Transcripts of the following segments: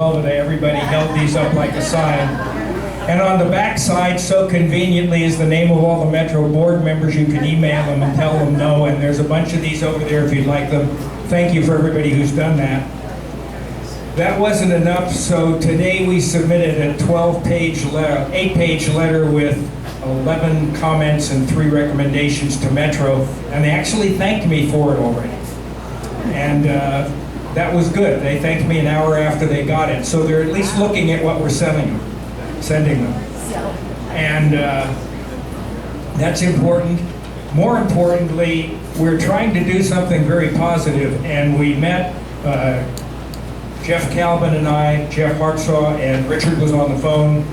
Today, everybody held these up like a sign. And on the back side, so conveniently, is the name of all the Metro board members. You can email them and tell them no, and there's a bunch of these over there if you'd like them. Thank you for everybody who's done that. That wasn't enough, so today we submitted a 8-page letter with 11 comments and 3 recommendations to Metro, and they actually thanked me for it already. And that was good. They thanked me an hour after they got it. So they're at least looking at what we're sending them. And that's important. More importantly, we're trying to do something very positive, and we met Jeff Calvin and I, Jeff Hartsaw, and Richard was on the phone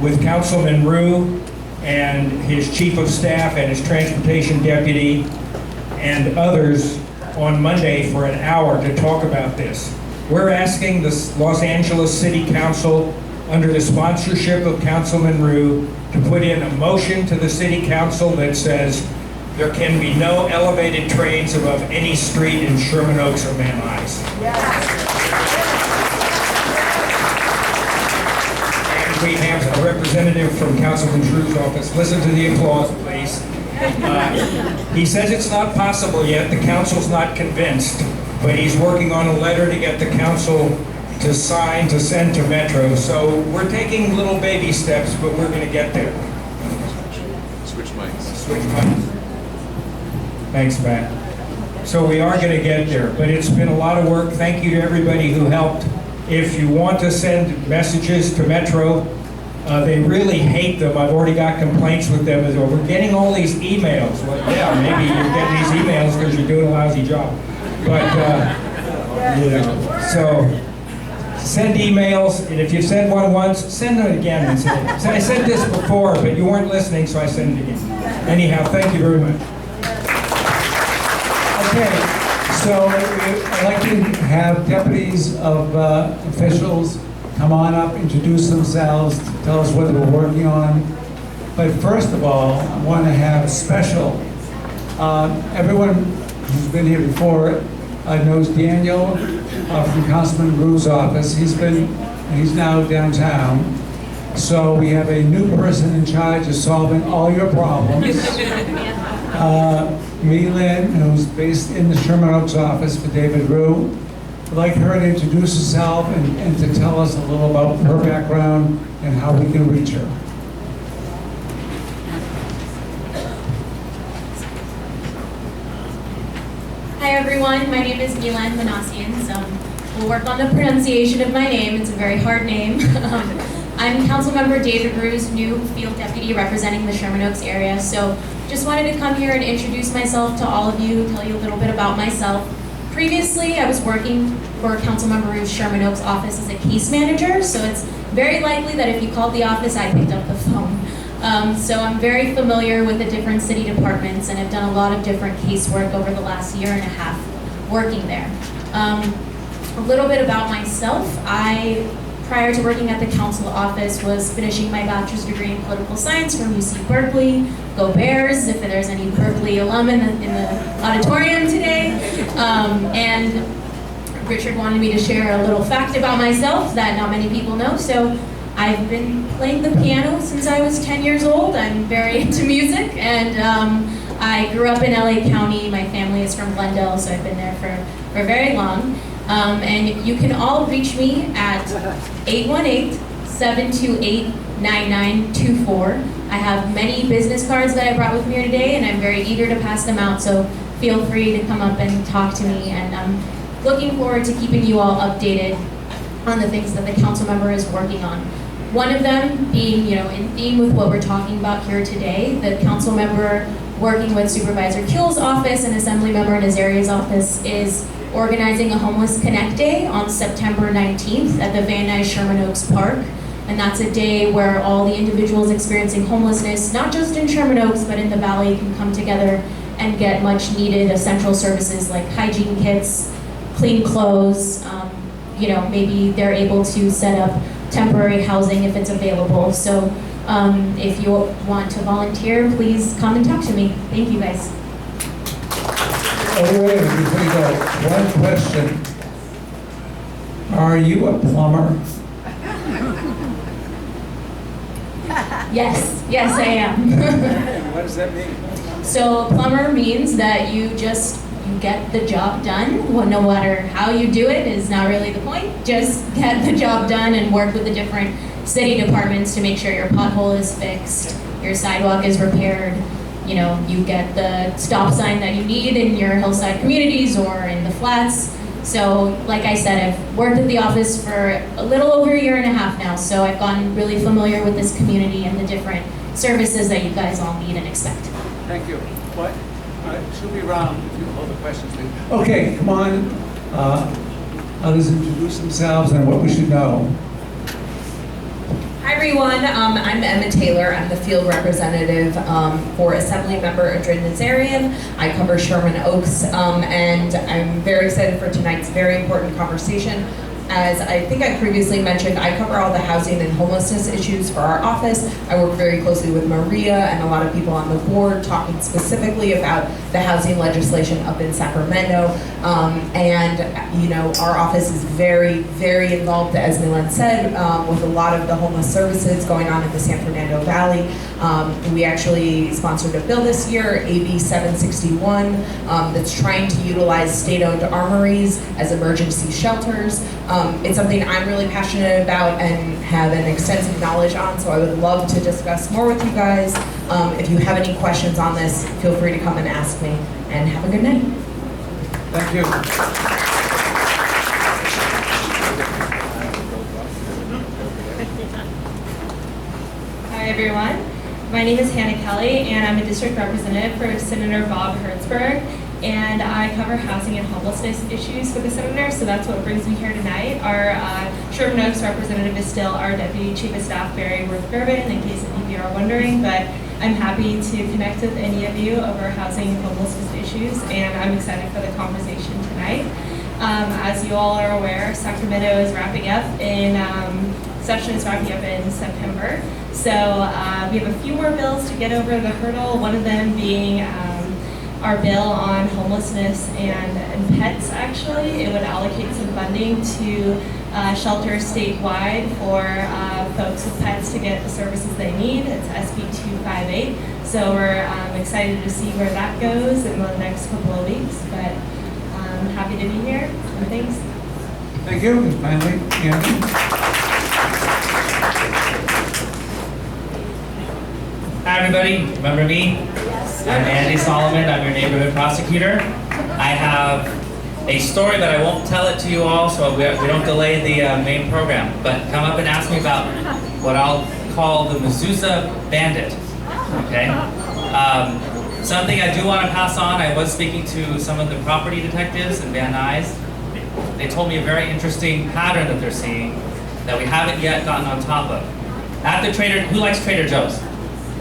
with Councilman Rue and his chief of staff and his transportation deputy and others on Monday for an hour to talk about this. We're asking the Los Angeles City Council, under the sponsorship of Councilman Rue, to put in a motion to the City Council that says there can be no elevated trains above any street in Sherman Oaks or Van Nuys. And we have a representative from Councilman Rue's office. Listen to the applause, please. He says it's not possible yet. The council's not convinced, but he's working on a letter to get the council to sign to send to Metro. So we're taking little baby steps, but we're going to get there. Switch mics. Switch mics. Thanks, Matt. So we are going to get there, but it's been a lot of work. Thank you to everybody who helped. If you want to send messages to Metro, they really hate them. I've already got complaints with them. As well. We're getting all these emails. Well, yeah, maybe you're getting these emails because you're doing a lousy job. But, so send emails, and if you send one once, send it again. And say, I said this before, but you weren't listening, so I send it again. Anyhow, thank you very much. Okay, so I'd like to have deputies of officials come on up, introduce themselves, tell us what they're working on. But first of all, I want to have a special, everyone who's been here before knows Daniel from Councilman Rue's office. He's now downtown. So we have a new person in charge of solving all your problems. Lynn, who's based in the Sherman Oaks office for David Rue. I'd like her to introduce herself and to tell us a little about her background and how we can reach her. Hi everyone, my name is Milan Manasian. We'll work on the pronunciation of my name. It's a very hard name. I'm Councilmember David Rue's new field deputy representing the Sherman Oaks area. So just wanted to come here and introduce myself to all of you, tell you a little bit about myself. Previously, I was working for Councilmember Rue's Sherman Oaks office as a case manager, so it's very likely that if you called the office, I picked up the phone. So I'm very familiar with the different city departments, and I've done a lot of different casework over the last year and a half working there. A little bit about myself. Prior to working at the council office, was finishing my bachelor's degree in political science from UC Berkeley. Go Bears, if there's any Berkeley alum in the auditorium today. And Richard wanted me to share a little fact about myself that not many people know. So I've been playing the piano since I was 10 years old. I'm very into music, and I grew up in LA County. My family is from Glendale, so I've been there for very long. And you can all reach me at 818-728-9924. I have many business cards that I brought with me here today, and I'm very eager to pass them out, so feel free to come up and talk to me. And I'm looking forward to keeping you all updated on the things that the council member is working on. One of them being, in theme with what we're talking about here today, the council member working with Supervisor Kill's office and Assembly Member Nazaria's office is organizing a Homeless Connect Day on September 19th at the Van Nuys Sherman Oaks Park. And that's a day where all the individuals experiencing homelessness, not just in Sherman Oaks, but in the Valley, can come together and get much needed essential services like hygiene kits, clean clothes, maybe they're able to set up temporary housing if it's available. So if you want to volunteer, please come and talk to me. Thank you guys. Oh, wait, before you go, one question. Are you a plumber? Yes, I am. What does that mean? So plumber means that you get the job done. Well, no matter how you do it is not really the point. Just get the job done and work with the different city departments to make sure your pothole is fixed, your sidewalk is repaired, you get the stop sign that you need in your hillside communities or in the flats. So, like I said, I've worked at the office for a little over a year and a half now, so I've gotten really familiar with this community and the different services that you guys all need and expect. Thank you. What? She'll be around if you hold the questions. Okay, come on. Others introduce themselves and what we should know. Hi everyone, I'm Emma Taylor. I'm the field representative for Assembly Member Adrin Nazarian. I cover Sherman Oaks, and I'm very excited for tonight's very important conversation. As I think I previously mentioned, I cover all the housing and homelessness issues for our office. I work very closely with Maria and a lot of people on the board talking specifically about the housing legislation up in Sacramento. Our office is very, very involved, as Milan said, with a lot of the homeless services going on in the San Fernando Valley. We actually sponsored a bill this year, AB 761, that's trying to utilize state-owned armories as emergency shelters. It's something I'm really passionate about and have an extensive knowledge on, so I would love to discuss more with you guys. If you have any questions on this, feel free to come and ask me, and have a good night. Thank you. Hi everyone, my name is Hannah Kelly and I'm a district representative for Senator Bob Hertzberg, and I cover housing and homelessness issues for the senator, so that's what brings me here tonight. Our Sherman Oaks representative is still our Deputy Chief of Staff, Barry Worth-Gervin, in case any of you are wondering, but I'm happy to connect with any of you over housing and homelessness issues, and I'm excited for the conversation tonight. As you all are aware, Sacramento is wrapping up session is wrapping up in September. So we have a few more bills to get over the hurdle, one of them being our bill on homelessness and pets, actually. It would allocate some funding to shelters statewide for folks with pets to get the services they need. It's SB 258. So we're excited to see where that goes in the next couple of weeks, but I'm happy to be here, and thanks. Thank you. And finally, Andy. Hi everybody, remember me? Yes. I'm Andy Solomon, I'm your neighborhood prosecutor. I have a story, but I won't tell it to you all so we don't delay the main program. But come up and ask me about what I'll call the mezuzah bandit, okay? Something I do want to pass on, I was speaking to some of the property detectives in Van Nuys. They told me a very interesting pattern that they're seeing that we haven't yet gotten on top of. At the who likes Trader Joe's?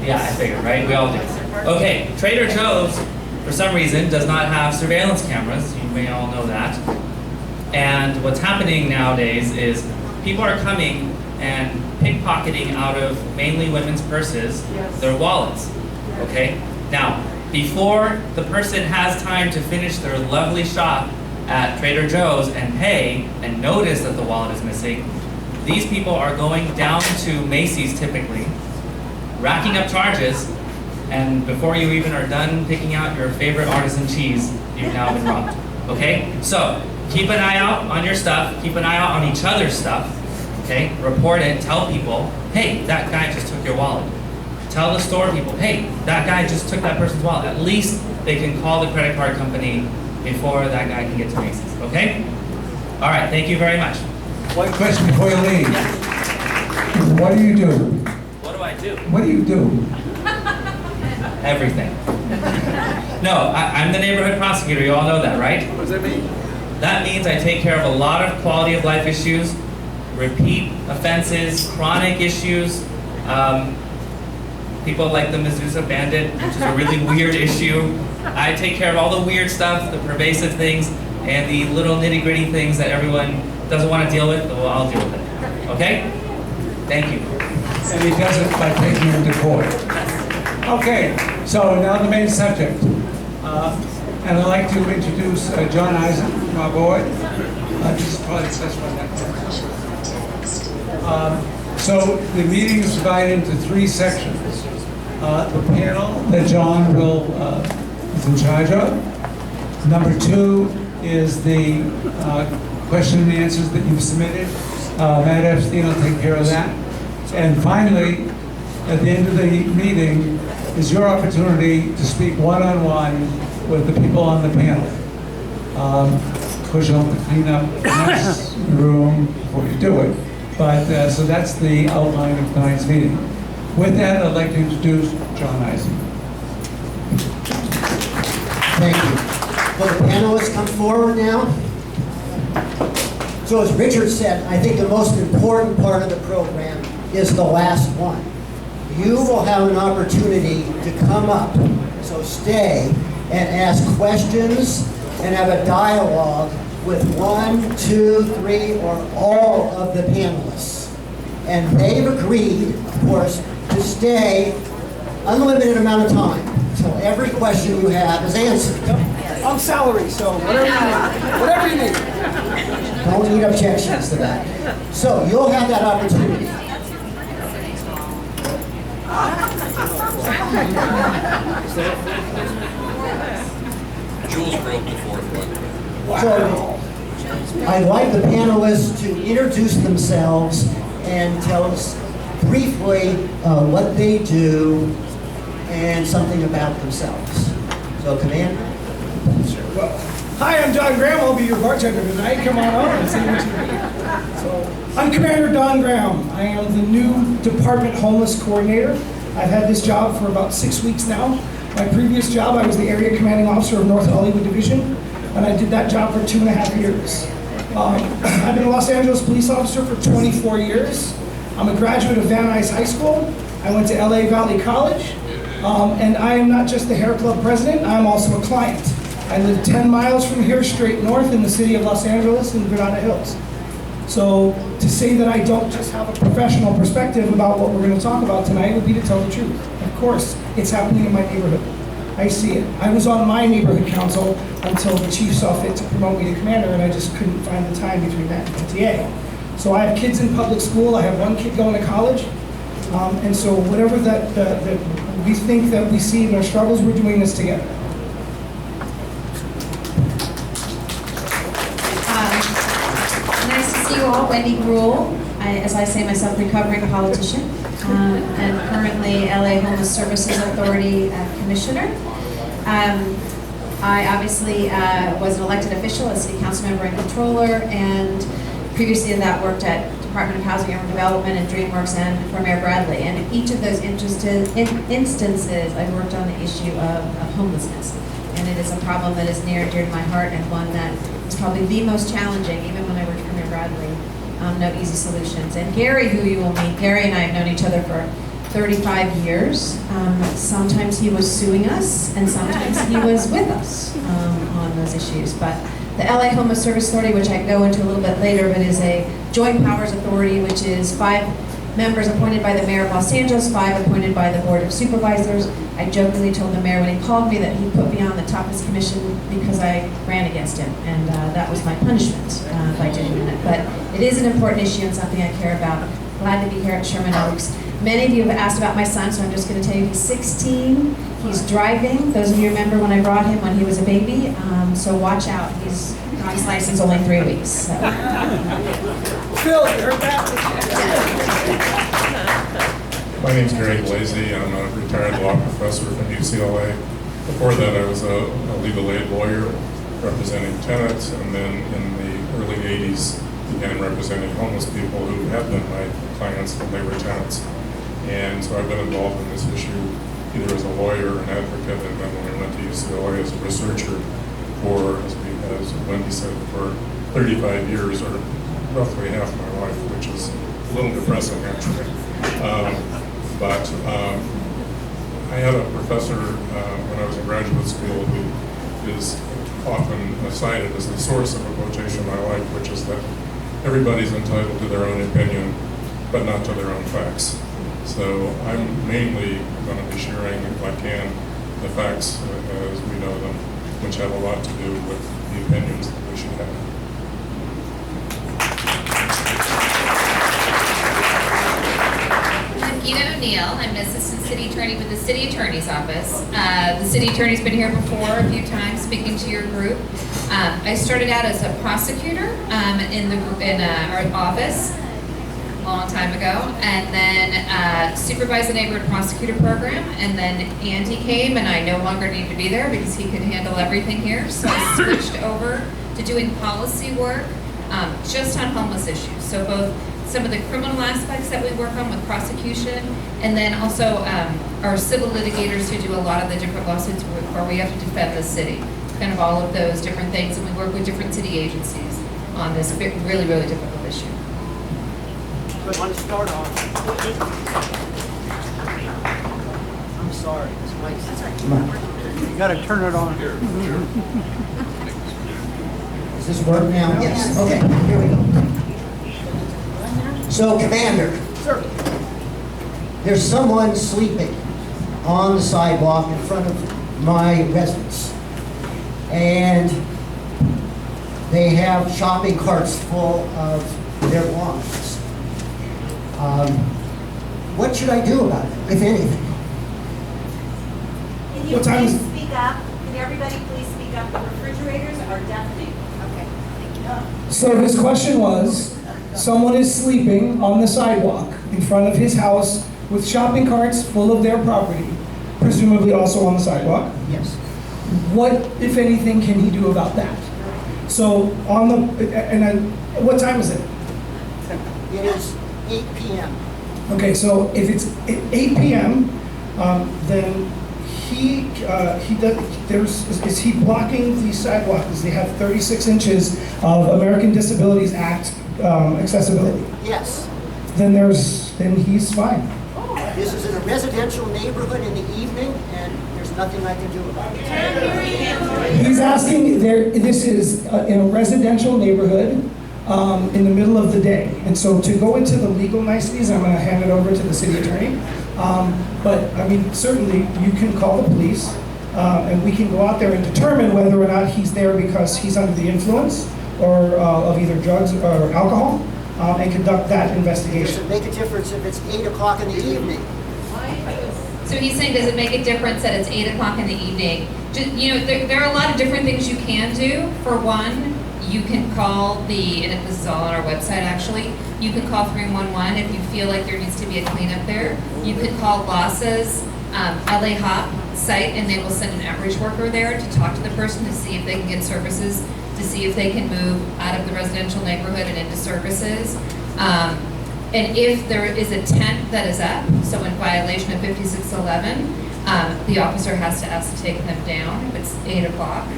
Yeah, I figured, right? We all do. Okay, Trader Joe's, for some reason, does not have surveillance cameras. You may all know that. And what's happening nowadays is people are coming and pickpocketing out of mainly women's purses their wallets, okay? Now, before the person has time to finish their lovely shop at Trader Joe's and pay and notice that the wallet is missing, these people are going down to Macy's typically, racking up charges, and before you even are done picking out your favorite artisan cheese, you've now been robbed, okay? So, keep an eye out on your stuff, keep an eye out on each other's stuff, okay? Report it, tell people, hey, that guy just took your wallet. Tell the store people, hey, that guy just took that person's wallet. At least they can call the credit card company before that guy can get to Macy's, okay? All right, thank you very much. One question before you leave. Yes. What do you do? What do I do? What do you do? Everything. No, I'm the neighborhood prosecutor, you all know that, right? What does that mean? That means I take care of a lot of quality of life issues, repeat offenses, chronic issues, people like the mezuzah bandit, which is a really weird issue. I take care of all the weird stuff, the pervasive things, and the little nitty-gritty things that everyone doesn't want to deal with, well, I'll deal with it. Okay? Thank you. And he does it by taking him to court. Okay, so now the main subject. And I'd like to introduce John Eisen from our board. This is probably the best one. So the meeting is divided into 3 sections. The panel that John will is in charge of. Number 2 is the question and answers that you've submitted. Matt Epstein will take care of that. And finally, at the end of the meeting, is your opportunity to speak one-on-one with the people on the panel. Of course, you'll have to clean up the mess in the room before you do it. But, so that's the outline of tonight's meeting. With that, I'd like to introduce John Eisen. Thank you. Will the panelists come forward now? So as Richard said, I think the most important part of the program is the last one. You will have an opportunity to come up, so stay and ask questions and have a dialogue with 1, 2, 3, or all of the panelists. And they've agreed, of course, to stay unlimited amount of time until every question you have is answered. I'm salary, so whatever you need. Don't need objections to that. So you'll have that opportunity. Jules broke the fourth one. So I'd like the panelists to introduce themselves and tell us briefly what they do and something about themselves. So, Commander. Well, hi, I'm Don Graham. I'll be your bartender tonight. Come on over and see what you need. So, I'm Commander Don Graham. I am the new Department Homeless Coordinator. I've had this job for about 6 weeks now. My previous job, I was the Area Commanding Officer of North Hollywood Division, and I did that job for 2.5 years. I've been a Los Angeles police officer for 24 years. I'm a graduate of Van Nuys High School. I went to LA Valley College, and I am not just the Hair Club president, I'm also a client. I live 10 miles from here, straight north in the city of Los Angeles in Granada Hills. So to say that I don't just have a professional perspective about what we're going to talk about tonight would be to tell the truth. Of course, it's happening in my neighborhood. I see it. I was on my neighborhood council until the chief saw fit to promote me to commander, and I just couldn't find the time between that and PTA. So I have kids in public school. I have 1 kid going to college. And so whatever that we think that we see in our struggles, we're doing this together. Nice to see you all. Wendy Greuel. As I say myself, recovering politician, and currently LA Homeless Services Authority Commissioner. I obviously was an elected official, a city council member and controller, and previously in that worked at Department of Housing and Urban Development and DreamWorks and for Mayor Bradley. And in each of those instances, I've worked on the issue of homelessness. And it is a problem that is near and dear to my heart, and one that is probably the most challenging, even when I worked for Mayor Bradley. No easy solutions. And Gary, who you will meet, Gary and I have known each other for 35 years. Sometimes he was suing us, and sometimes he was with us on those issues. But the LA Homeless Service Authority, which I can go into a little bit later, but is a joint powers authority, which is 5 members appointed by the mayor of Los Angeles, 5 appointed by the board of supervisors. I jokingly told the mayor when he called me that he put me on the top of his commission because I ran against him, and that was my punishment by doing that. But it is an important issue and something I care about. Glad to be here at Sherman Oaks. Many of you have asked about my son, so I'm just going to tell you he's 16. He's driving. Those of you remember when I brought him when he was a baby. So watch out. He's got his license only 3 weeks. So. Phil, you heard that? My name's Blasi. I'm a retired law professor from UCLA. Before that, I was a legal aid lawyer representing tenants, and then in the early 80s began representing homeless people who had been my clients when they were tenants. And so I've been involved in this issue either as a lawyer, an advocate, and then when I went to UCLA as a researcher for, as Wendy said, for 35 years, or roughly half my life, which is a little depressing actually. I had a professor when I was in graduate school who is often cited as the source of a quotation I like, which is that everybody's entitled to their own opinion, but not to their own facts. So I'm mainly going to be sharing, if I can, the facts as we know them, which have a lot to do with the opinions that we should have. Neal. I'm an assistant city attorney with the city attorney's office. The city attorney's been here before a few times speaking to your group. I started out as a prosecutor in our office a long time ago, and then supervised the neighborhood prosecutor program, and then Andy came, and I no longer need to be there because he could handle everything here, so I switched over to doing policy work just on homeless issues. So both some of the criminal aspects that we work on with prosecution, and then also our civil litigators who do a lot of the different lawsuits where we have to defend the city, kind of all of those different things, and we work with different city agencies on this really, really difficult issue. Good, want to start off. I'm sorry, this mic's. Come on. You gotta turn it on. Does this work now? Yes. Okay, here we go. So, Commander. Sir. There's someone sleeping on the sidewalk in front of my residence. And they have shopping carts full of their belongings. What should I do about it, if anything? Can you What time please is- speak up? Can everybody please speak up? The refrigerators are deafening. Okay, thank you. So his question was, someone is sleeping on the sidewalk in front of his house with shopping carts full of their property, presumably also on the sidewalk. Yes. What, if anything, can he do about that? So on the, and then, what time is it? It is 8 p.m. Okay, so if it's 8 p.m., then is he blocking the sidewalk? Does he have 36 inches of American Disabilities Act accessibility? Yes. Then he's fine. This is in a residential neighborhood in the evening, and there's nothing I can do about it. He's asking, this is in a residential neighborhood in the middle of the day. And so to go into the legal niceties, I'm going to hand it over to the city attorney. But I mean, certainly you can call the police and we can go out there and determine whether or not he's there because he's under the influence or of either drugs or alcohol and conduct that investigation. Does it make a difference if it's 8 o'clock in the evening? So he's saying, does it make a difference that it's 8 o'clock in the evening? You know, there are a lot of different things you can do. For one, you can call and this is all on our website actually, you can call 311 if you feel like there needs to be a cleanup there. You could call LAHSA's LA Hop site, and they will send an outreach worker there to talk to the person to see if they can get services, to see if they can move out of the residential neighborhood and into services. And if there is a tent that is up, so in violation of 5611, the officer has to ask to take them down if it's 8 o'clock.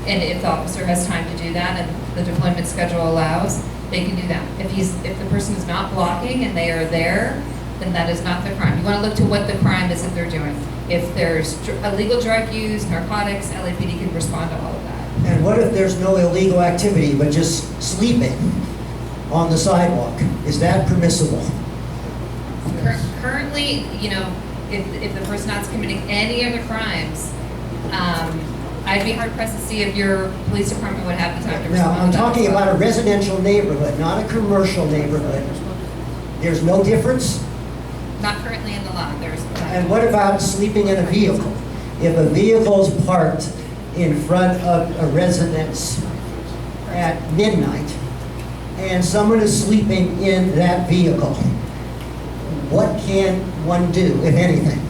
And if the officer has time to do that and the deployment schedule allows, they can do that. If the person is not blocking and they are there, then that is not the crime. You want to look to what the crime is that they're doing. If there's illegal drug use, narcotics, LAPD can respond to all of that. And what if there's no illegal activity, but just sleeping on the sidewalk? Is that permissible? Currently, you know, if the person not committing any other crimes, I'd be hard pressed to see if your police department would have the time to Now, respond I'm to that. talking about a residential neighborhood, not a commercial neighborhood. There's no difference? Not currently in the law. There's. And what about sleeping in a vehicle? If a vehicle's parked in front of a residence at midnight and someone is sleeping in that vehicle, what can one do, if anything?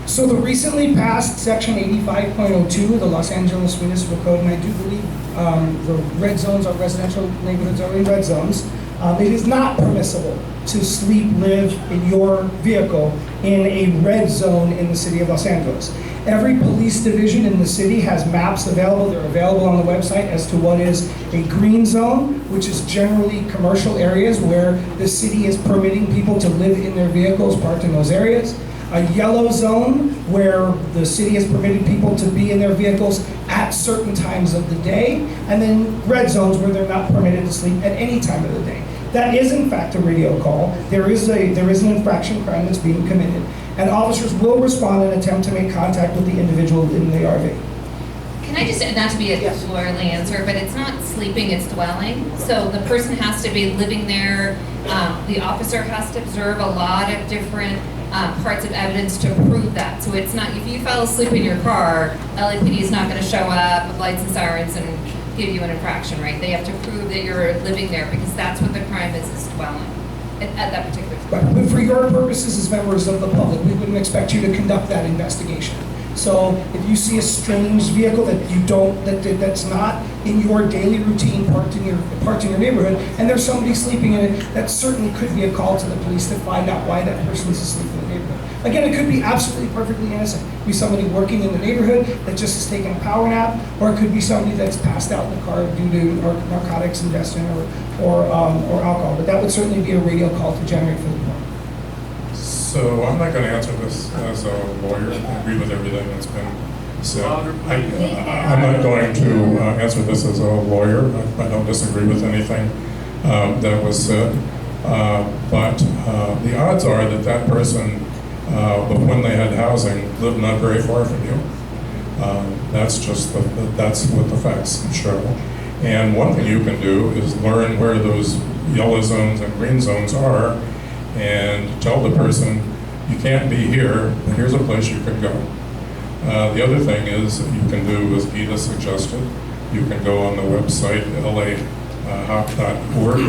So the recently passed Section 85.02 of the Los Angeles Municipal Code, and I do believe the red zones, our residential neighborhoods are in red zones. It is not permissible to live in your vehicle in a red zone in the city of Los Angeles. Every police division in the city has maps available. They're available on the website as to what is a green zone, which is generally commercial areas where the city is permitting people to live in their vehicles parked in those areas. A yellow zone where the city has permitted people to be in their vehicles at certain times of the day, and then red zones where they're not permitted to sleep at any time of the day. That is in fact a radio call. There is an infraction crime that's being committed, and officers will respond and attempt to make contact with the individual in the RV. Can I just, not to be a lawyerly answer, but it's not sleeping, it's dwelling. So the person has to be living there. the officer has to observe a lot of different parts of evidence to prove that. So it's not, if you fell asleep in your car, LAPD is not going to show up with lights and sirens and give you an infraction, right? They have to prove that you're living there because that's what the crime is dwelling at that particular time. Right, but for your purposes as members of the public, we wouldn't expect you to conduct that investigation. So if you see a strange vehicle that you don't, that's not in your daily routine parked in your neighborhood, and there's somebody sleeping in it, that certainly could be a call to the police to find out why that person is asleep in the neighborhood. Again, it could be absolutely perfectly innocent. It could be somebody working in the neighborhood that just is taking a power nap, or it could be somebody that's passed out in the car due to narcotics ingestion or alcohol. But that would certainly be a radio call to generate for the department. So I'm not going to answer this as a lawyer. I agree with everything that's been said. I'm not going to answer this as a lawyer. I don't disagree with anything that was said. But the odds are that that person, when they had housing, lived not very far from you. That's just that's what the facts show. And one thing you can do is learn where those yellow zones and green zones are, and tell the person, you can't be here, but here's a place you can go. The other thing is you can do, as Gita suggested, you can go on the website lahop.org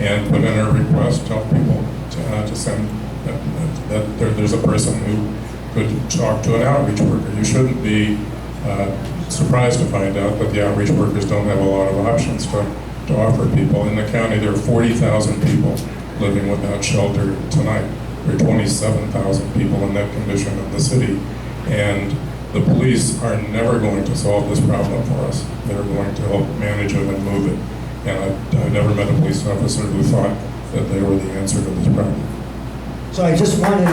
and put in a request, tell people to send that there's a person who could talk to an outreach worker. You shouldn't be surprised to find out that the outreach workers don't have a lot of options to offer people. In the county, there are 40,000 people living without shelter tonight. There are 27,000 people in that condition in the city. And the police are never going to solve this problem for us. They're going to help manage it and move it. And I've never met a police officer who thought that they were the answer to this problem. So I just want to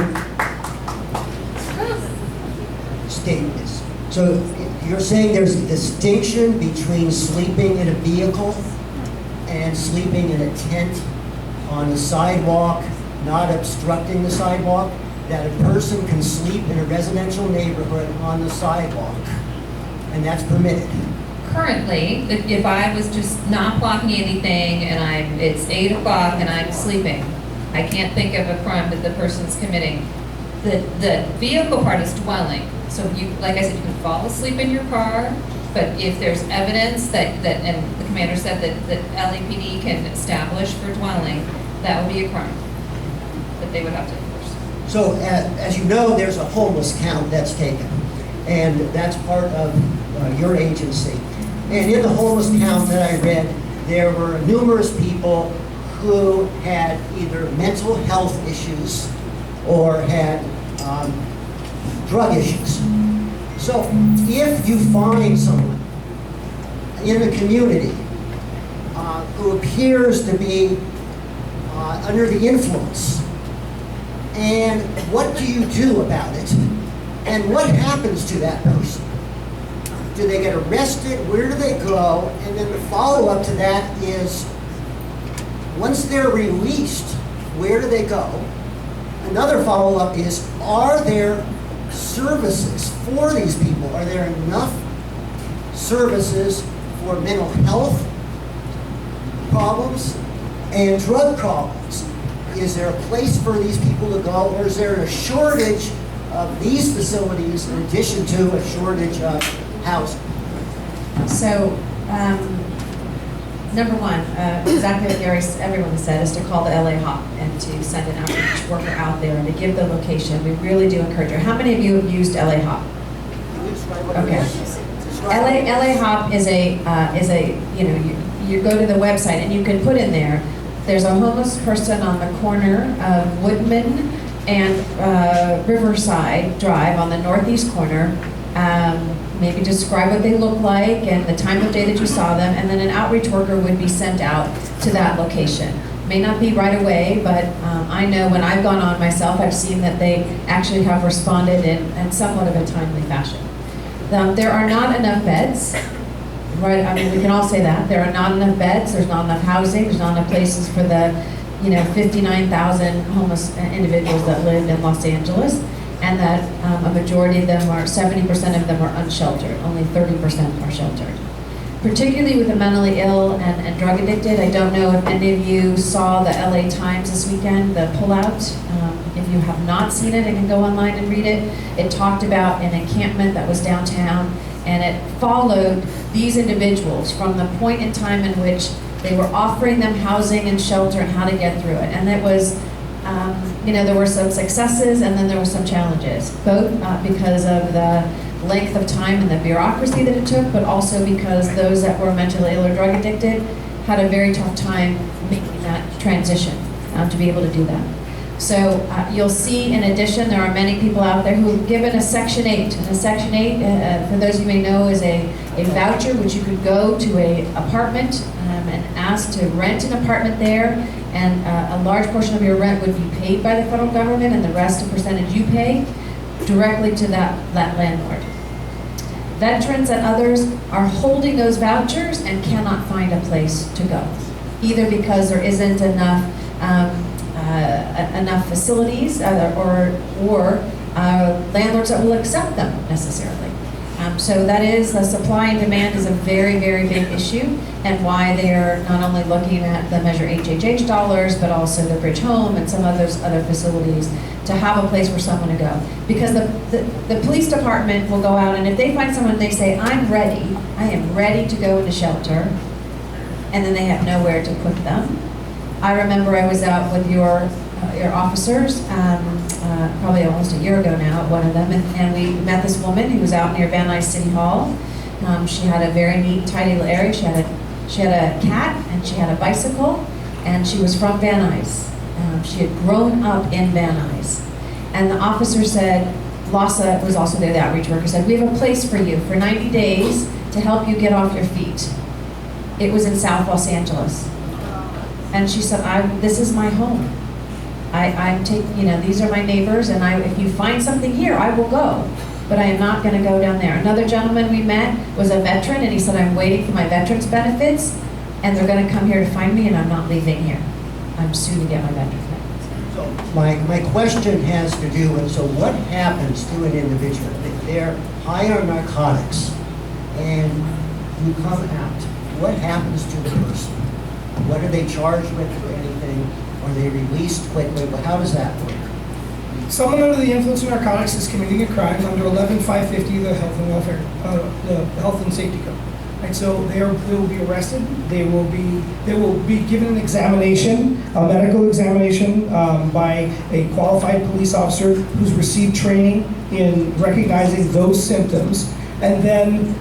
state this. So you're saying there's a distinction between sleeping in a vehicle and sleeping in a tent on the sidewalk, not obstructing the sidewalk, that a person can sleep in a residential neighborhood on the sidewalk, and that's permitted. Currently, if I was just not blocking anything and it's 8 o'clock and I'm sleeping, I can't think of a crime that the person's committing. The vehicle part is dwelling. So you, like I said, you can fall asleep in your car, but if there's evidence that and the commander said that LAPD can establish for dwelling, that would be a crime that they would have to enforce. So as you know, there's a homeless count that's taken, and that's part of your agency. And in the homeless count that I read, there were numerous people who had either mental health issues or had drug issues. So if you find someone in the community who appears to be under the influence, and what do you do about it? And what happens to that person? Do they get arrested? Where do they go? And then the follow-up to that is, once they're released, where do they go? Another follow-up is, are there services for these people? Are there enough services for mental health problems and drug problems? Is there a place for these people to go, or is there a shortage of these facilities in addition to a shortage of housing? So, number one, exactly what everyone said, is to call the LA HOP and to send an outreach worker out there and to give the location. We really do encourage you. How many of you have used LA HOP? Okay. LA HOP is a you go to the website and you can put in there, there's a homeless person on the corner of Woodman and Riverside Drive on the northeast corner. Maybe describe what they look like and the time of day that you saw them, and then an outreach worker would be sent out to that location. May not be right away, but I know when I've gone on myself, I've seen that they actually have responded in somewhat of a timely fashion. There are not enough beds, right? I mean, we can all say that. There are not enough beds, there's not enough housing, there's not enough places for the 59,000 homeless individuals that live in Los Angeles, and that a majority of them 70% of them are unsheltered, only 30% are sheltered. particularly with the mentally ill and drug addicted. I don't know if any of you saw the LA Times this weekend, the pullout. If you have not seen it, you can go online and read it. It talked about an encampment that was downtown, and it followed these individuals from the point in time in which they were offering them housing and shelter and how to get through it. And it was, there were some successes and then there were some challenges, both because of the length of time and the bureaucracy that it took, but also because those that were mentally ill or drug addicted had a very tough time making that transition to be able to do that. So you'll see, in addition, there are many people out there who have given a Section 8. And a Section 8, for those you may know, is a voucher which you could go to an apartment and ask to rent an apartment there, and a large portion of your rent would be paid by the federal government, and the rest, a percentage you pay, directly to that landlord. Veterans and others are holding those vouchers and cannot find a place to go, either because there isn't enough facilities or landlords that will accept them necessarily. So that is, the supply and demand is a very, very big issue, and why they are not only looking at the Measure HHH dollars, but also the Bridge Home and some of those other facilities to have a place for someone to go. Because the police department will go out, and if they find someone, they say, I am ready to go into shelter, and then they have nowhere to put them. I remember I was out with your officers, probably almost a year ago now, one of them, and we met this woman who was out near Van Nuys City Hall. She had a very neat, tidy little area. She had a cat, and she had a bicycle, and she was from Van Nuys. She had grown up in Van Nuys. And the officer said, Lhasa was also there, the outreach worker, said, we have a place for you for 90 days to help you get off your feet. It was in South Los Angeles. And she said, this is my home. These are my neighbors, and if you find something here, I will go. But I am not going to go down there. Another gentleman we met was a veteran, and he said, I'm waiting for my veterans benefits, and they're going to come here to find me, and I'm not leaving here. I'm soon to get my veterans benefits. So my question has to do with, so what happens to an individual if they're high on narcotics and you come out? What happens to the person? What are they charged with, or anything? Are they released quickly? How does that work? Someone under the influence of narcotics is committing a crime under 11-550 of the Health and Welfare, the Health and Safety Code. Right, so they will be arrested. They will be given an examination, a medical examination by a qualified police officer who's received training in recognizing those symptoms. And then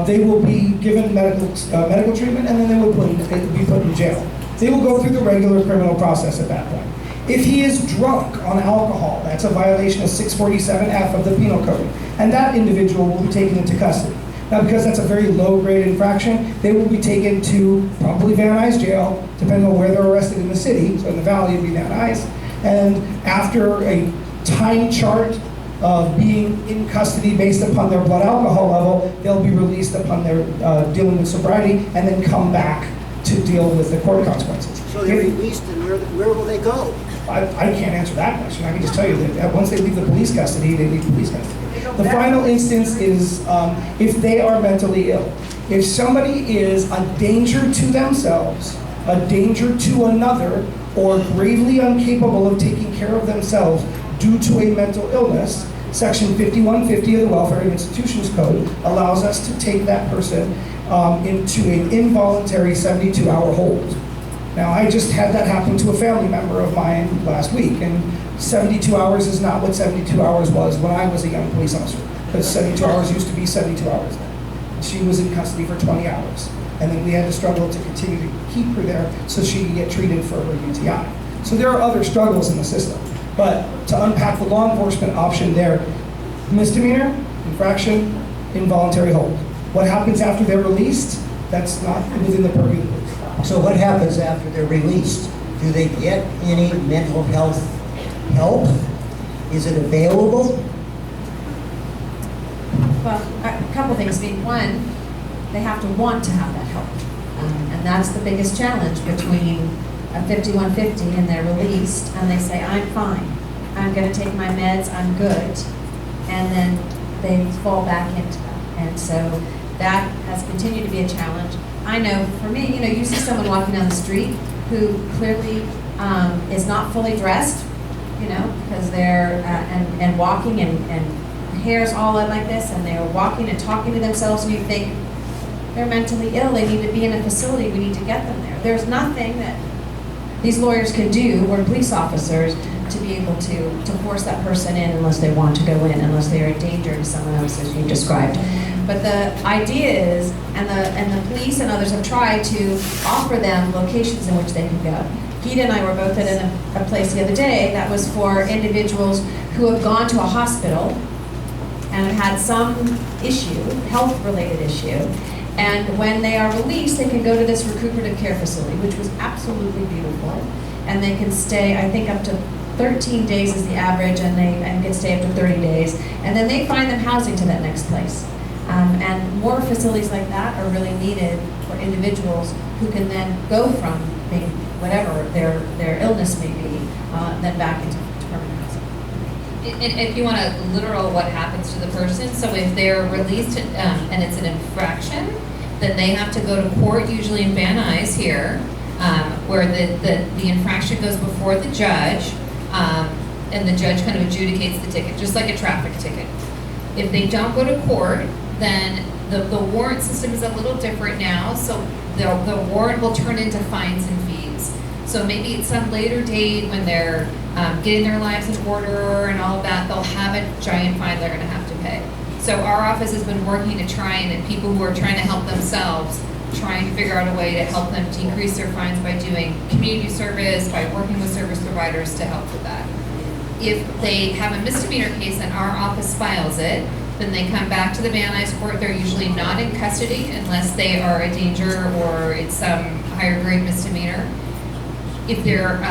they will be given medical treatment, and then they will be put in jail. They will go through the regular criminal process at that point. If he is drunk on alcohol, that's a violation of 647F of the Penal Code, and that individual will be taken into custody. Now, because that's a very low-grade infraction, they will be taken to probably Van Nuys jail, depending on where they're arrested in the city. So in the valley, it would be Van Nuys. And after a time chart of being in custody based upon their blood alcohol level, they'll be released upon their dealing with sobriety, and then come back to deal with the court consequences. So they're released, and where will they go? I can't answer that question. I can just tell you that once they leave the police custody, they leave police custody. The final instance is if they are mentally ill. If somebody is a danger to themselves, a danger to another, or gravely incapable of taking care of themselves due to a mental illness, Section 5150 of the Welfare and Institutions Code allows us to take that person into an involuntary 72-hour hold. Now, I just had that happen to a family member of mine last week, and 72 hours is not what 72 hours was when I was a young police officer, because 72 hours used to be 72 hours then. She was in custody for 20 hours, and then we had to struggle to continue to keep her there so she could get treated for her UTI. So there are other struggles in the system, but to unpack the law enforcement option there, misdemeanor, infraction, involuntary hold. What happens after they're released? That's not within the purview of the police. So what happens after they're released? Do they get any mental health help? Is it available? Well, a couple things. One, they have to want to have that help. And that's the biggest challenge between a 5150 and they're released and they say, I'm fine. I'm going to take my meds, I'm good. And then they fall back into that. And so That has continued to be a challenge. I know for me, you see someone walking down the street who clearly is not fully dressed, because they're, and walking and hair's all up like this, and they're walking and talking to themselves, and you think, they're mentally ill, they need to be in a facility, we need to get them there. There's nothing that these lawyers can do, or police officers, to be able to force that person in unless they want to go in, unless they are a danger to someone else, as you described. But the idea is, and the police and others have tried to offer them locations in which they can go. Gita and I were both at a place the other day that was for individuals who have gone to a hospital and have had some issue, health-related issue, and when they are released, they can go to this recuperative care facility, which was absolutely beautiful, and they can stay, I think, up to 13 days is the average, and can stay up to 30 days, and then they find them housing to that next place. And more facilities like that are really needed for individuals who can then go from maybe whatever their illness may be, then back into permanent housing. And if you want a literal what happens to the person, so if they're released and it's an infraction, then they have to go to court, usually in Van Nuys here, where the infraction goes before the judge, and the judge kind of adjudicates the ticket, just like a traffic ticket. If they don't go to court, then the warrant system is a little different now, so the warrant will turn into fines and fees. So maybe at some later date when they're getting their lives in order and all of that, they'll have a giant fine they're gonna have to pay. So our office has been working to try and people who are trying to help themselves, trying to figure out a way to help them decrease their fines by doing community service, by working with service providers to help with that. If they have a misdemeanor case and our office files it, then they come back to the Van Nuys court. They're usually not in custody unless they are a danger or it's some higher grade misdemeanor. If they're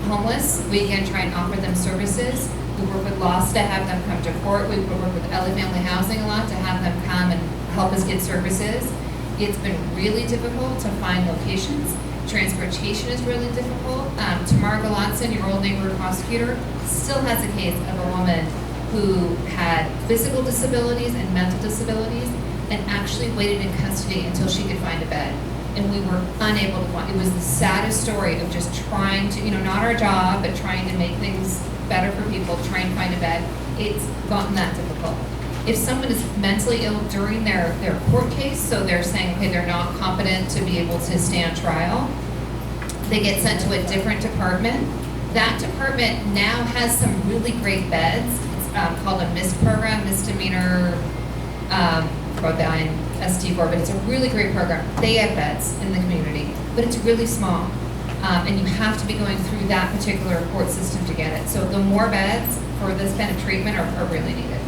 homeless, we again try and offer them services. We work with LOS to have them come to court. We work with LA Family Housing a lot to have them come and help us get services. It's been really difficult to find locations. Transportation is really difficult. Tamara Galatson, your old neighborhood prosecutor, still has a case of a woman who had physical disabilities and mental disabilities and actually waited in custody until she could find a bed. And we were unable to find, it was the saddest story of just trying to, not our job, but trying to make things better for people, trying to find a bed. It's gotten that difficult. If someone is mentally ill during their court case, so they're saying, okay, they're not competent to be able to stand trial, they get sent to a different department. That department now has some really great beds. It's called a MIST program, misdemeanor, wrote the INST for, but it's a really great program. They have beds in the community, but it's really small. And you have to be going through that particular court system to get it. So the more beds for this kind of treatment are really needed.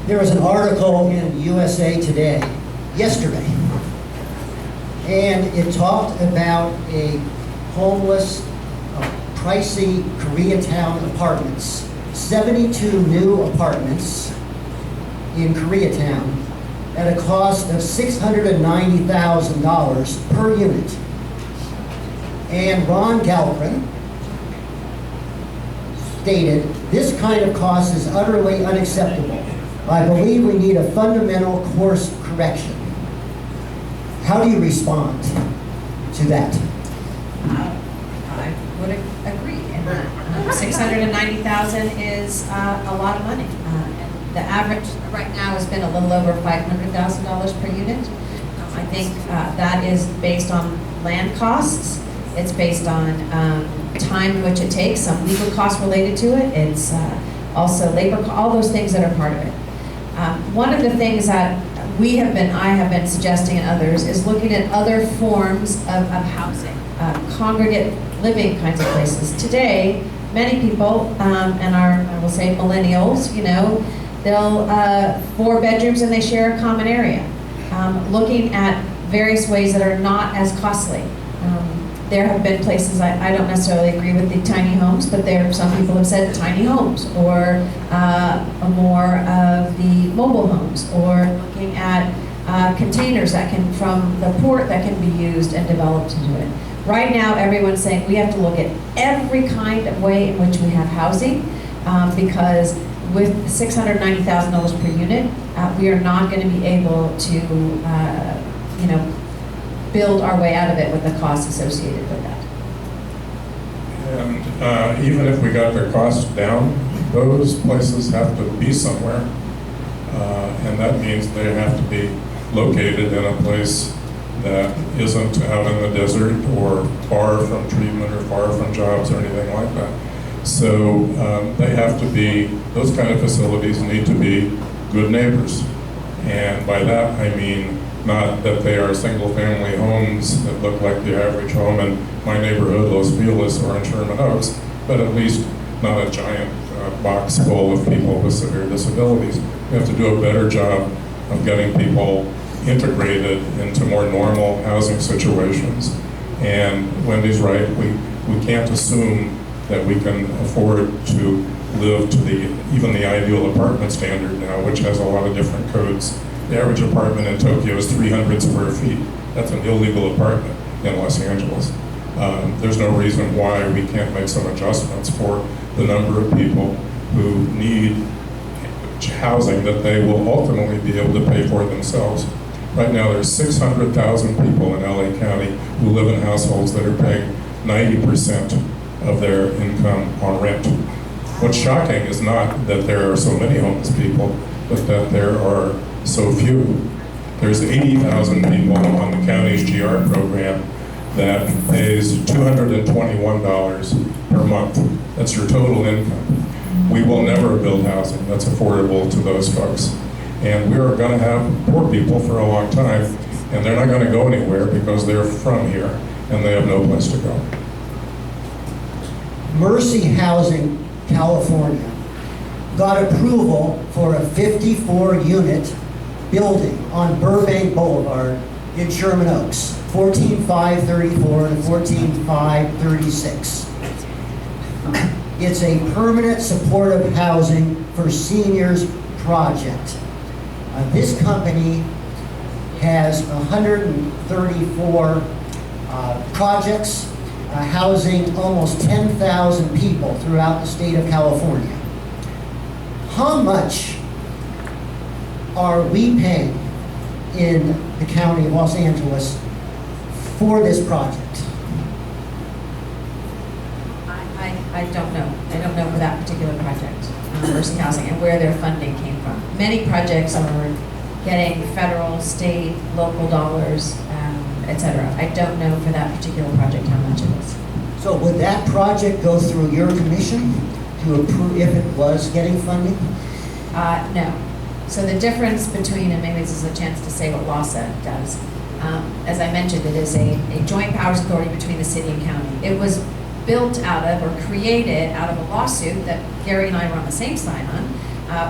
There was an article in USA Today yesterday, and it talked about a homeless, pricey Koreatown apartments, 72 new apartments in Koreatown at a cost of $690,000 per unit. And Ron Galprin stated, "This kind of cost is utterly unacceptable. I believe we need a fundamental course correction." How do you respond to that? I would agree in that. $690,000 is a lot of money. The average right now has been a little over $500,000 per unit. I think that is based on land costs. It's based on time in which it takes, some legal costs related to it. It's also labor, all those things that are part of it. One of the things that I have been suggesting and others is looking at other forms of housing, congregate living kinds of places. Today, many people, and I will say millennials, they'll 4 bedrooms and they share a common area. Looking at various ways that are not as costly. There have been places, I don't necessarily agree with the tiny homes, but some people have said tiny homes, or more of the mobile homes, or looking at containers that can, from the port, that can be used and developed into it. Right now, everyone's saying we have to look at every kind of way in which we have housing, because with $690,000 per unit, we are not going to be able to, build our way out of it with the costs associated with that. And even if we got their costs down, those places have to be somewhere. And that means they have to be located in a place that isn't out in the desert or far from treatment or far from jobs or anything like that. So they have to be, those kind of facilities need to be good neighbors. And by that I mean not that they are single-family homes that look like the average home in my neighborhood, Los Feliz or in Sherman Oaks, but at least not a giant box full of people with severe disabilities. We have to do a better job of getting people integrated into more normal housing situations. And Wendy's right, we can't assume that we can afford to live to even the ideal apartment standard now, which has a lot of different codes. The average apartment in Tokyo is 300 square feet. That's an illegal apartment in Los Angeles. There's no reason why we can't make some adjustments for the number of people who need housing that they will ultimately be able to pay for themselves. Right now there's 600,000 people in LA County who live in households that are paying 90% of their income on rent. What's shocking is not that there are so many homeless people, but that there are so few. There's 80,000 people on the county's GR program that pays $221 per month. That's your total income. We will never build housing that's affordable to those folks. And we are going to have poor people for a long time, and they're not going to go anywhere because they're from here and they have no place to go. Mercy Housing, California, got approval for a 54-unit building on Burbank Boulevard in Sherman Oaks, 14534 and 14536. It's a permanent supportive housing for seniors project. This company has 134 projects housing almost 10,000 people throughout the state of California. How much are we paying in the county of Los Angeles for this project? I don't know. I don't know for that particular project, Mercy Housing, and where their funding came from. Many projects are getting federal, state, local dollars, etc. I don't know for that particular project how much it is. So would that project go through your commission to approve if it was getting funding? No. So the difference between, and maybe this is a chance to say what LASA does, as I mentioned, it is a joint powers authority between the city and county. It was built out of, or created out of a lawsuit that Gary and I were on the same side on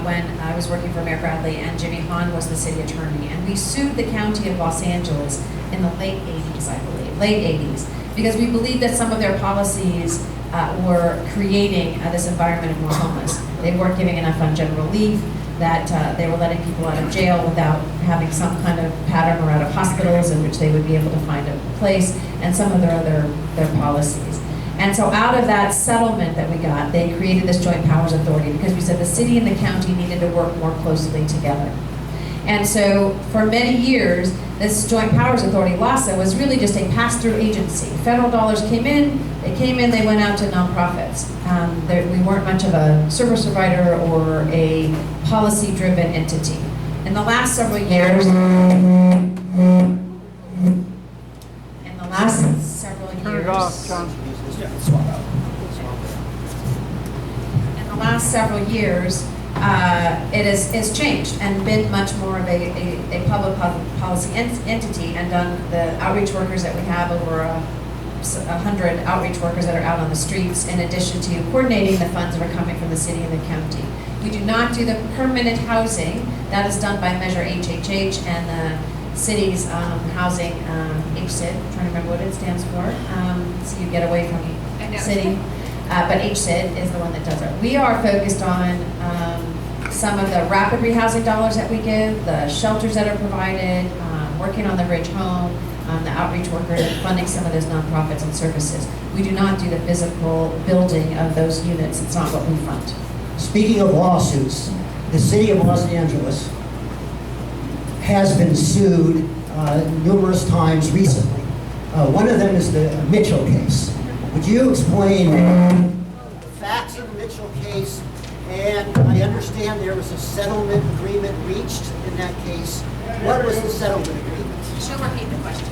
when I was working for Mayor Bradley and Jimmy Hahn was the city attorney. And we sued the county of Los Angeles in the late 80s, I believe, late 80s, because we believed that some of their policies were creating this environment of more homeless. They weren't giving enough on general leave, that they were letting people out of jail without having some kind of pattern or out of hospitals in which they would be able to find a place, and some of their policies. And so out of that settlement that we got, they created this joint powers authority because we said the city and the county needed to work more closely together. And so for many years, this joint powers authority, LASA, was really just a pass-through agency. Federal dollars came in, they went out to nonprofits. We weren't much of a service provider or a policy-driven entity. In the last several years, Turn it off, John. In the last several years, it has changed and been much more of a public policy entity, and the outreach workers that we have, over 100 outreach workers that are out on the streets, in addition to coordinating the funds that are coming from the city and the county. We do not do the permanent housing. That is done by Measure HHH and the city's housing, HSID, I'm trying to remember what it stands for, so you get away from the city. But HSID is the one that does it. We are focused on some of the rapid rehousing dollars that we give, the shelters that are provided, working on the Ridge Home, the outreach workers, and funding some of those nonprofits and services. We do not do the physical building of those units. It's not what we fund. Speaking of lawsuits, the city of Los Angeles has been sued numerous times recently. One of them is the Mitchell case. Would you explain the facts of the Mitchell case? And I understand there was a settlement agreement reached in that case. What was the settlement agreement? She'll repeat the question.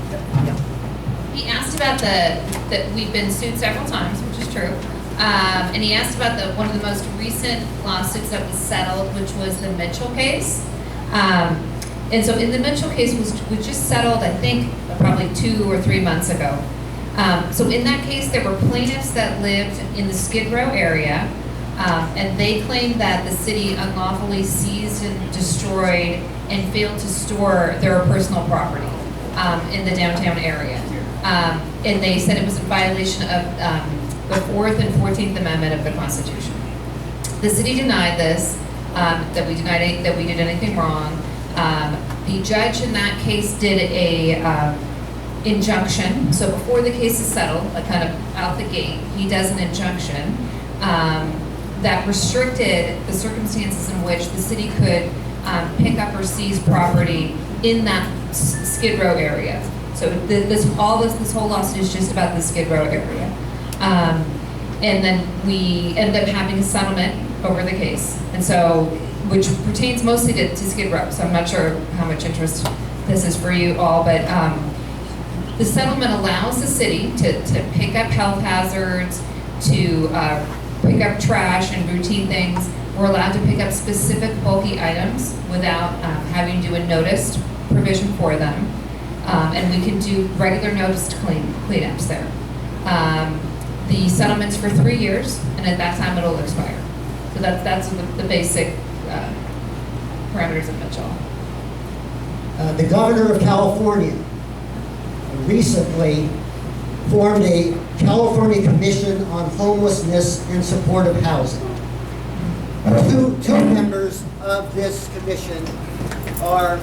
He asked about that we've been sued several times, which is true. And he asked about one of the most recent lawsuits that was settled, which was the Mitchell case. And so in the Mitchell case was just settled, I think, probably 2 or 3 months ago. So in that case, there were plaintiffs that lived in the Skid Row area, and they claimed that the city unlawfully seized and destroyed and failed to store their personal property in the downtown area. And they said it was a violation of the 4th and 14th Amendment of the Constitution. The city denied this, that we did anything wrong. The judge in that case did a injunction. So before the case is settled, kind of out the gate, he does an injunction that restricted the circumstances in which the city could pick up or seize property in that Skid Row area. So this whole lawsuit is just about the Skid Row area. And then we ended up having a settlement over the case, and so, which pertains mostly to Skid Row, so I'm not sure how much interest this is for you all, but the settlement allows the city to pick up health hazards, to pick up trash and routine things. We're allowed to pick up specific bulky items without having to do a noticed provision for them. And we can do regular noticed cleanups there. The settlement's for 3 years, and at that time it'll expire. So that's the basic parameters of Mitchell. The governor of California recently formed a California Commission on Homelessness and Supportive Housing. Two members of this commission are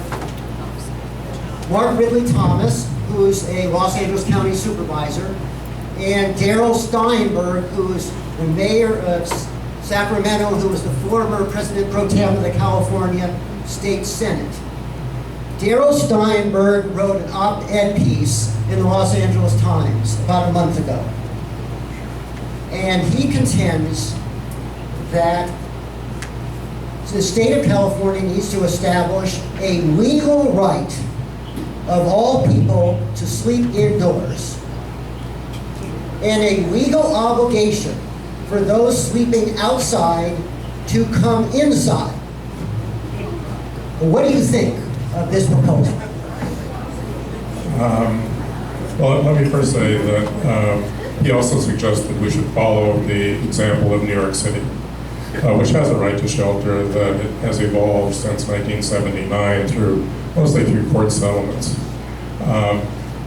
Mark Ridley Thomas, who's a Los Angeles County Supervisor, and Darrell Steinberg, who is the mayor of Sacramento, who was the former president pro tem of the California State Senate. Darrell Steinberg wrote an op-ed piece in the Los Angeles Times about a month ago. And he contends that the state of California needs to establish a legal right of all people to sleep indoors and a legal obligation for those sleeping outside to come inside. What do you think of this proposal? Well, let me first say that he also suggested we should follow the example of New York City, which has a right to shelter that it has evolved since 1979 mostly through court settlements.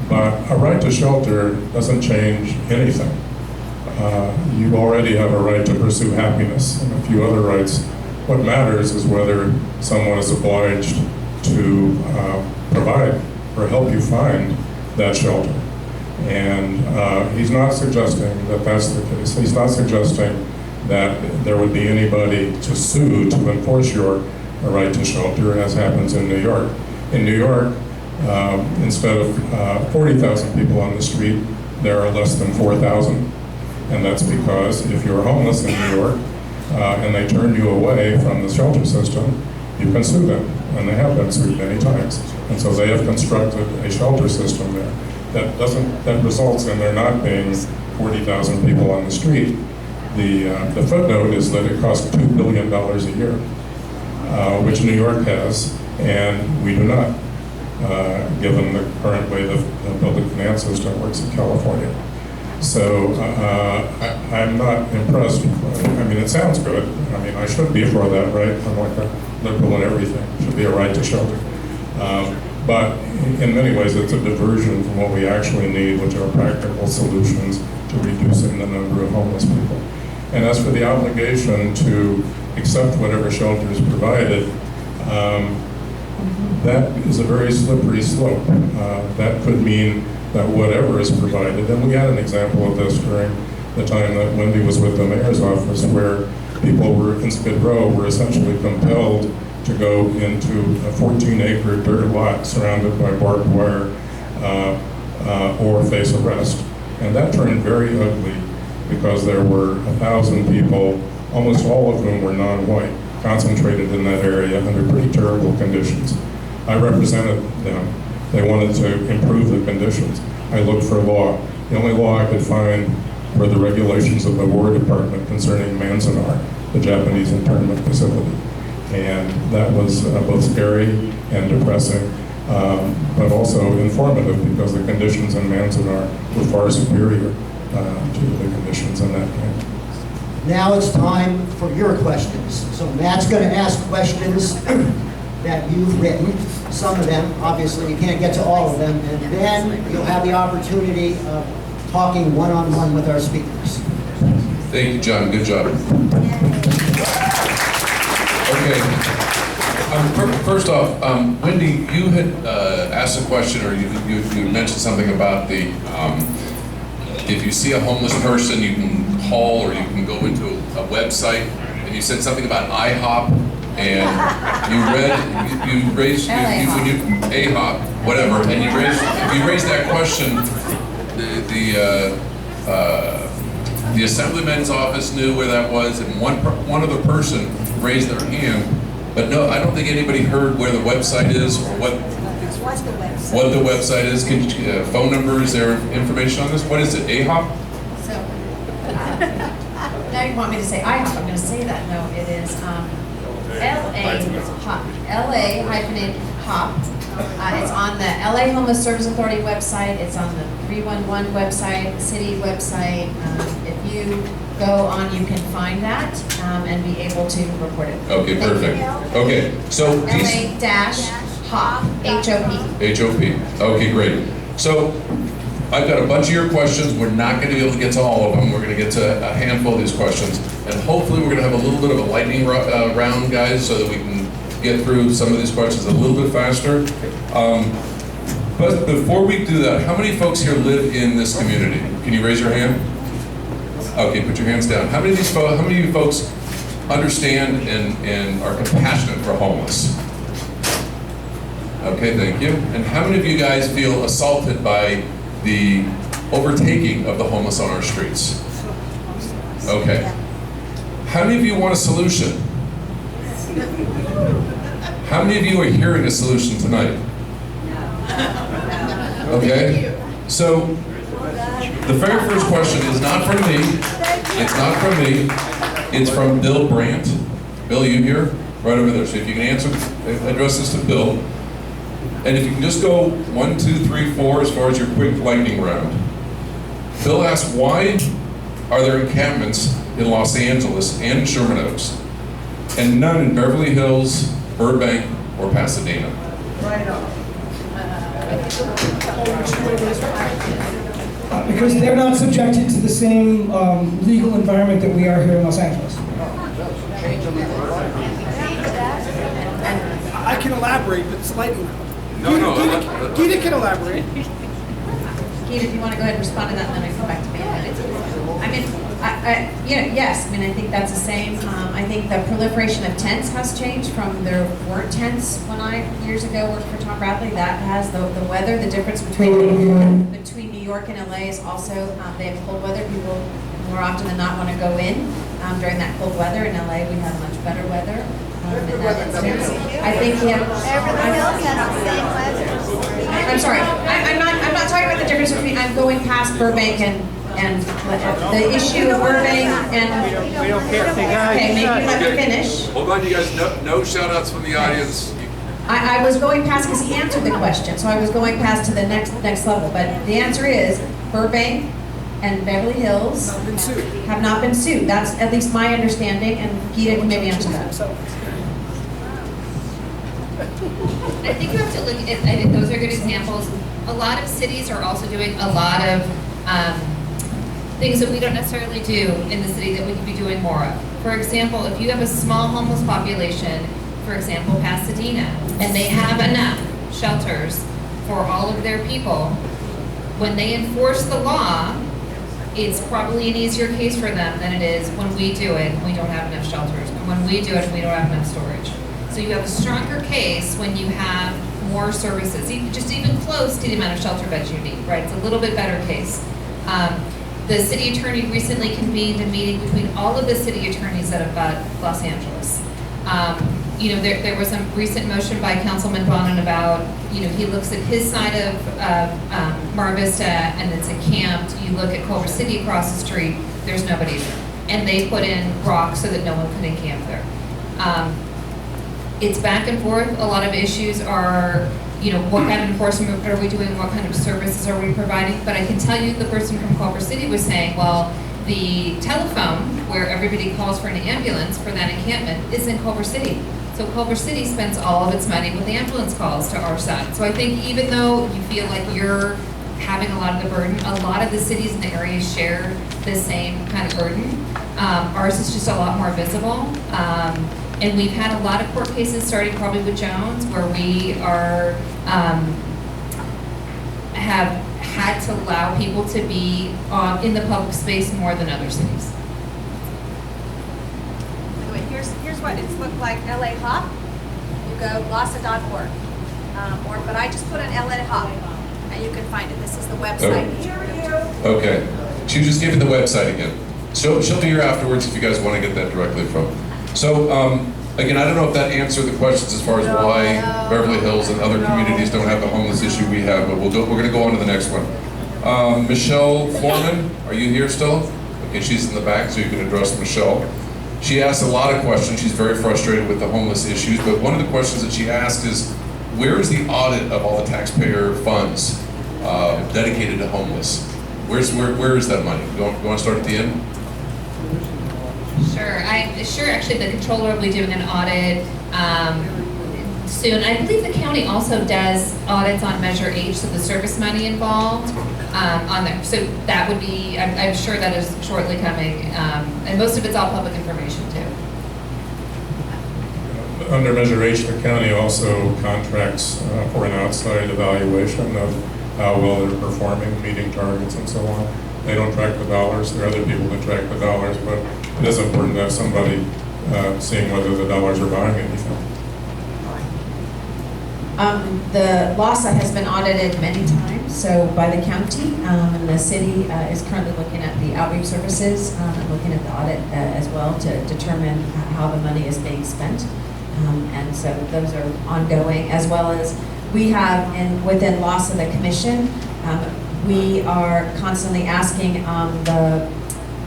But a right to shelter doesn't change anything. You already have a right to pursue happiness and a few other rights. What matters is whether someone is obliged to provide or help you find that shelter. And he's not suggesting that that's the case. He's not suggesting that there would be anybody to sue to enforce your right to shelter, as happens in New York. In New York, instead of 40,000 people on the street, there are less than 4,000. And that's because if you're homeless in New York and they turn you away from the shelter system, you can sue them. And they have been sued many times. And so they have constructed a shelter system there that results in there not being 40,000 people on the street. The footnote is that it costs $2 billion a year, which New York has, and we do not, given the current way the public finance system works in California. So I'm not impressed. I mean, it sounds good. I mean, I should be for that, right? I'm like a liberal in everything. Should be a right to shelter. But in many ways, it's a diversion from what we actually need, which are practical solutions to reducing the number of homeless people. And as for the obligation to accept whatever shelter is provided, that is a very slippery slope. That could mean that whatever is provided, and we had an example of this during the time that Wendy was with the mayor's office, where people were in Skid Row were essentially compelled to go into a 14-acre dirt lot surrounded by barbed wire or face arrest. And that turned very ugly because there were 1,000 people, almost all of whom were non-white, concentrated in that area under pretty terrible conditions. I represented them. They wanted to improve the conditions. I looked for law. The only law I could find were the regulations of the War Department concerning Manzanar, the Japanese internment facility. And that was both scary and depressing, but also informative because the conditions in Manzanar were far superior to the conditions in that camp. Now it's time for your questions. So Matt's going to ask questions that you've written, some of them, obviously you can't get to all of them, and then you'll have the opportunity of talking one-on-one with our speakers. Thank you, John. Good job. Okay. First off, Wendy, you had asked a question, or you mentioned something about the if you see a homeless person, you can call or you can go into a website, and you said something about IHOP, and you raised AHOP, whatever, and you raised that question. The Assemblyman's office knew where that was, and one other person raised their hand, but no, I don't think anybody heard where the website is or what the website is. Can you, phone number? Is there information on this? What is it? AHOP? So, now you want me to say IHOP, I'm going to say that. No, it is LA-HOP. It's on the LA Homeless Service Authority website. It's on the 311 website, the city website. If you go on, you can find that and be able to report it. Okay, perfect. Okay, so LA-HOP, H-O-P. H-O-P. Okay, great. So I've got a bunch of your questions. We're not going to be able to get to all of them. We're going to get to a handful of these questions. And hopefully we're going to have a little bit of a lightning round, guys, so that we can get through some of these questions a little bit faster. But before we do that, how many folks here live in this community? Can you raise your hand? Okay, put your hands down. How many of you folks understand and are compassionate for homeless? Okay, thank you. And how many of you guys feel assaulted by the overtaking of the homeless on our streets? Okay. How many of you want a solution? How many of you are hearing a solution tonight? Okay. So the very first question is not from me. It's not from me. It's from Bill Brandt. Bill, you here? Right over there. So if you can address this to Bill. And if you can just go 1, 2, 3, 4 as far as your quick lightning round. Bill asked, why are there encampments in Los Angeles and Sherman Oaks, and none in Beverly Hills, Burbank, or Pasadena? Right on. Because they're not subjected to the same legal environment that we are here in Los Angeles. I can elaborate, but it's lightning. Gita can elaborate. Gita, if you want to go ahead and respond to that, and then I come back to me. I mean, yes. I mean, I think that's the same. I think the proliferation of tents has changed from there weren't tents when I years ago worked for Tom Bradley. That has the weather. The difference between New York and LA is also they have cold weather. People more often than not want to go in during that cold weather. In LA, we have much better weather. I think Everyone else has the same weather. I'm sorry. I'm not talking about the difference between. I'm going past Burbank and the issue of Burbank and. We don't care. Okay, maybe you let me finish. Hold on, you guys. No shout outs from the audience. I was going past because he answered the question, so I was going past to the next level. But the answer is Burbank and Beverly Hills have not been sued. That's at least my understanding, and Gita can maybe answer that. I think you have to look at, I think those are good examples. A lot of cities are also doing a lot of things that we don't necessarily do in the city that we could be doing more of. For example, if you have a small homeless population, for example, Pasadena, and they have enough shelters for all of their people, when they enforce the law, it's probably an easier case for them than it is when we do it and we don't have enough shelters, and when we do it and we don't have enough storage. So you have a stronger case when you have more services, just even close to the amount of shelter beds you need, right? It's a little bit better case. The city attorney recently convened a meeting between all of the city attorneys out of Los Angeles. You know, there was a recent motion by Councilman Bonin about, you know, he looks at his side of Mar Vista and it's encamped. You look at Culver City across the street, there's nobody there. And they put in rocks so that no one could encamp there. It's back and forth. A lot of issues are, you know, what kind of enforcement are we doing? What kind of services are we providing? But I can tell you the person from Culver City was saying, well, the telephone where everybody calls for an ambulance for that encampment is in Culver City. So Culver City spends all of its money with ambulance calls to our side. So I think even though you feel like you're having a lot of the burden, a lot of the cities in the area share the same kind of burden. Ours is just a lot more visible. And we've had a lot of court cases, starting probably with Jones, where we are have had to allow people to be in the public space more than other cities. Anyway, here's what it's looked like. LA Hop. You go LAHSA.org, but I just put in LA Hop, and you can find it. This is the website. Okay. She just gave me the website again. So she'll be here afterwards if you guys want to get that directly from. So again, I don't know if that answered the questions as far as why Beverly Hills and other communities don't have the homeless issue we have, but we're going to go on to the next one. Michelle Foreman, are you here still? Okay, she's in the back, so you can address Michelle. She asked a lot of questions. She's very frustrated with the homeless issues, but one of the questions that she asked is, where is the audit of all the taxpayer funds dedicated to homeless? Where is that money? You want to start at the end? Sure, actually the controller will be doing an audit soon. I believe the county also does audits on Measure H, so the service money involved on there. So that would be, I'm sure that is shortly coming. And most of it's all public information too. Under Measure H, the county also contracts for an outside evaluation of how well they're performing, meeting targets and so on. They don't track the dollars. There are other people that track the dollars, but it is important to have somebody seeing whether the dollars are buying anything. The LAHSA has been audited many times, so by the county, and the city is currently looking at the outreach services and looking at the audit as well to determine how the money is being spent. And so those are ongoing, as well as we have within LAHSA, the commission, we are constantly asking the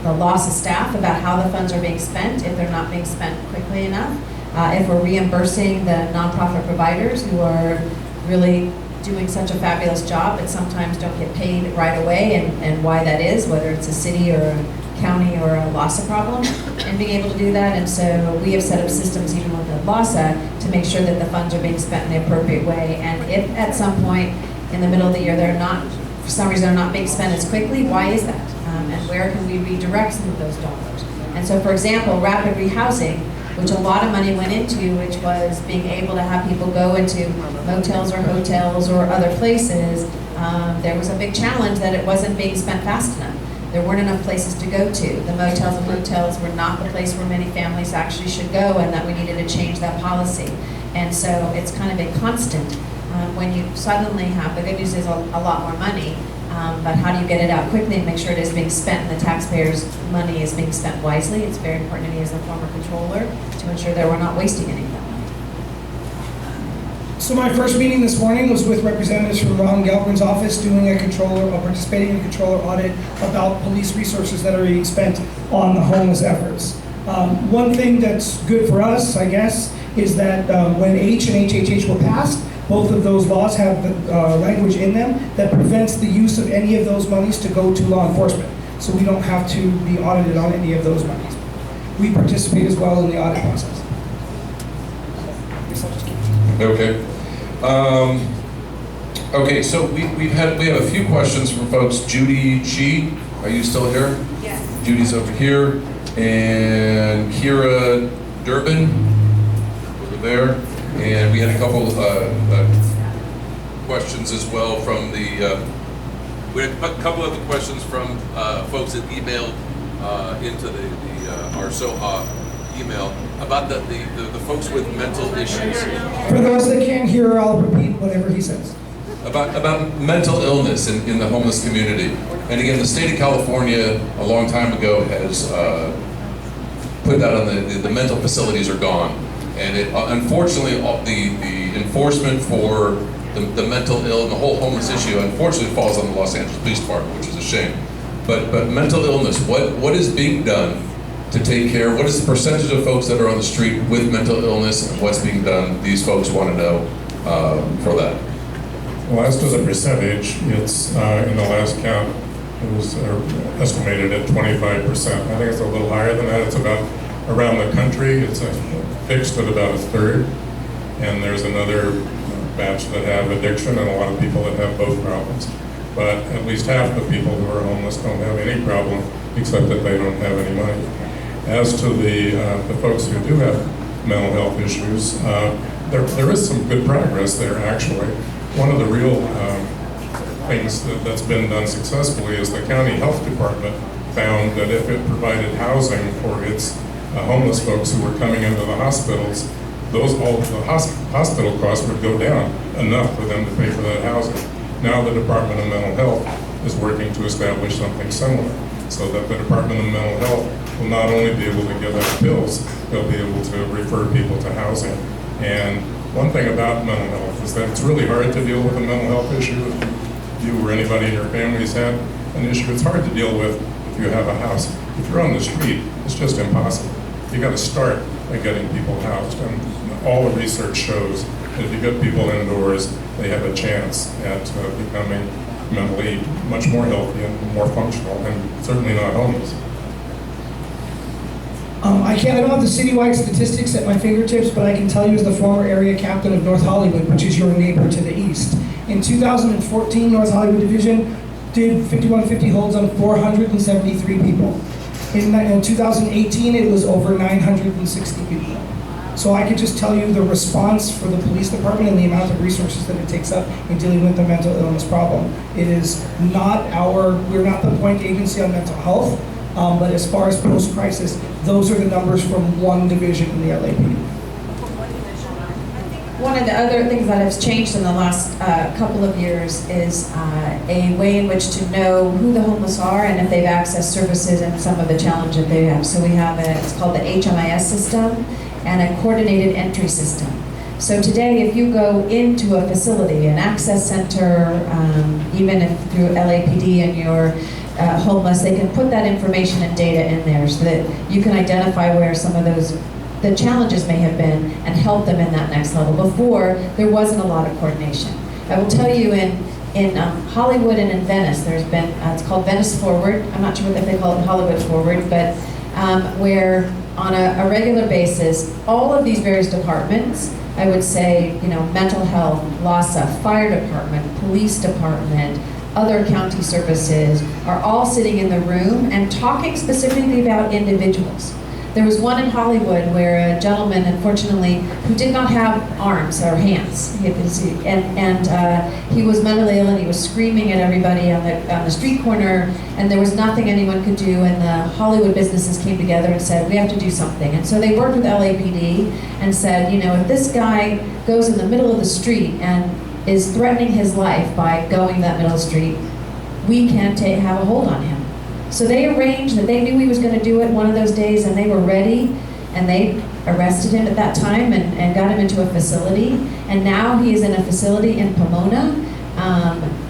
LAHSA staff about how the funds are being spent, if they're not being spent quickly enough, if we're reimbursing the nonprofit providers who are really doing such a fabulous job but sometimes don't get paid right away, and why that is, whether it's a city or a county or a LAHSA problem, and being able to do that. And so we have set up systems even with the LAHSA to make sure that the funds are being spent in the appropriate way. And if at some point in the middle of the year they're not, for some reason, they're not being spent as quickly, why is that? And where can we redirect some of those dollars? And so, for example, rapid rehousing, which a lot of money went into, which was being able to have people go into motels or hotels or other places, there was a big challenge that it wasn't being spent fast enough. There weren't enough places to go to. The motels and hotels were not the place where many families actually should go, and that we needed to change that policy. And so it's kind of a constant. When you suddenly have, the good news is a lot more money, but how do you get it out quickly and make sure it is being spent and the taxpayers' money is being spent wisely? It's very important to me as a former controller to ensure that we're not wasting any of that money. So my first meeting this morning was with representatives from Ron Gelgren's office doing participating in a controller audit about police resources that are being spent on the homeless efforts. One thing that's good for us, I guess, is that when H and HHH were passed, both of those laws have language in them that prevents the use of any of those monies to go to law enforcement. So we don't have to be audited on any of those monies. We participate as well in the audit process. Okay. Okay, so we have a few questions from folks. Judy Chi, are you still here? Yes. Judy's over here. And Kira Durbin, over there. And we had a couple questions as well from the We had a couple of the questions from folks that emailed into our SOHA email about the folks with mental issues. For those that can't hear, I'll repeat whatever he says. About mental illness in the homeless community. And again, the state of California a long time ago has put that on the mental facilities are gone. And it, unfortunately, the enforcement for the mental ill and the whole homeless issue, unfortunately, falls on the Los Angeles Police Department, which is a shame. But mental illness, what is being done to take care? What is the percentage of folks that are on the street with mental illness, and what's being done? These folks want to know for that. Well, as to the percentage, it's in the last count, it was estimated at 25%. I think it's a little higher than that. It's about around the country. It's fixed at about a third, and there's another batch that have addiction and a lot of people that have both problems. But at least half the people who are homeless don't have any problem except that they don't have any money. As to the folks who do have mental health issues, there is some good progress there actually. One of the real things that's been done successfully is the county health department found that if it provided housing for its homeless folks who were coming into the hospitals, all the hospital costs would go down enough for them to pay for that housing. Now the Department of Mental Health is working to establish something similar, so that the Department of Mental Health will not only be able to give out bills, they'll be able to refer people to housing. And one thing about mental health is that it's really hard to deal with a mental health issue. If you or anybody in your family's had an issue, it's hard to deal with if you have a house. If you're on the street, it's just impossible. You got to start by getting people housed. And all the research shows that if you get people indoors, they have a chance at becoming mentally much more healthy and more functional, and certainly not homeless. I don't have the citywide statistics at my fingertips, but I can tell you as the former area captain of North Hollywood, which is your neighbor to the east. In 2014, North Hollywood Division did 5150 holds on 473 people. In 2018, it was over 960 people. So I could just tell you the response for the police department and the amount of resources that it takes up in dealing with the mental illness problem. It is not we're not the point agency on mental health, but as far as post-crisis, those are the numbers from one division in the LAPD. One of the other things that has changed in the last couple of years is a way in which to know who the homeless are and if they've accessed services and some of the challenge that they have. So we have it's called the HMIS system and a coordinated entry system. So today, if you go into a facility, an access center, even if through LAPD and you're homeless, they can put that information and data in there so that you can identify where some of the challenges may have been and help them in that next level. Before, there wasn't a lot of coordination. I will tell you in Hollywood and in Venice, there's been, it's called Venice Forward. I'm not sure if they call it Hollywood Forward, but where on a regular basis, all of these various departments, I would say, mental health, LASA, fire department, police department, other county services are all sitting in the room and talking specifically about individuals. There was one in Hollywood where a gentleman, unfortunately, who did not have arms or hands, he was mentally ill and he was screaming at everybody on the street corner, and there was nothing anyone could do, and the Hollywood businesses came together and said, we have to do something. And so they worked with LAPD and said, if this guy goes in the middle of the street and is threatening his life by going that middle of the street, we can't have a hold on him. So they arranged that they knew he was going to do it one of those days, and they were ready, and they arrested him at that time and got him into a facility. And now he is in a facility in Pomona.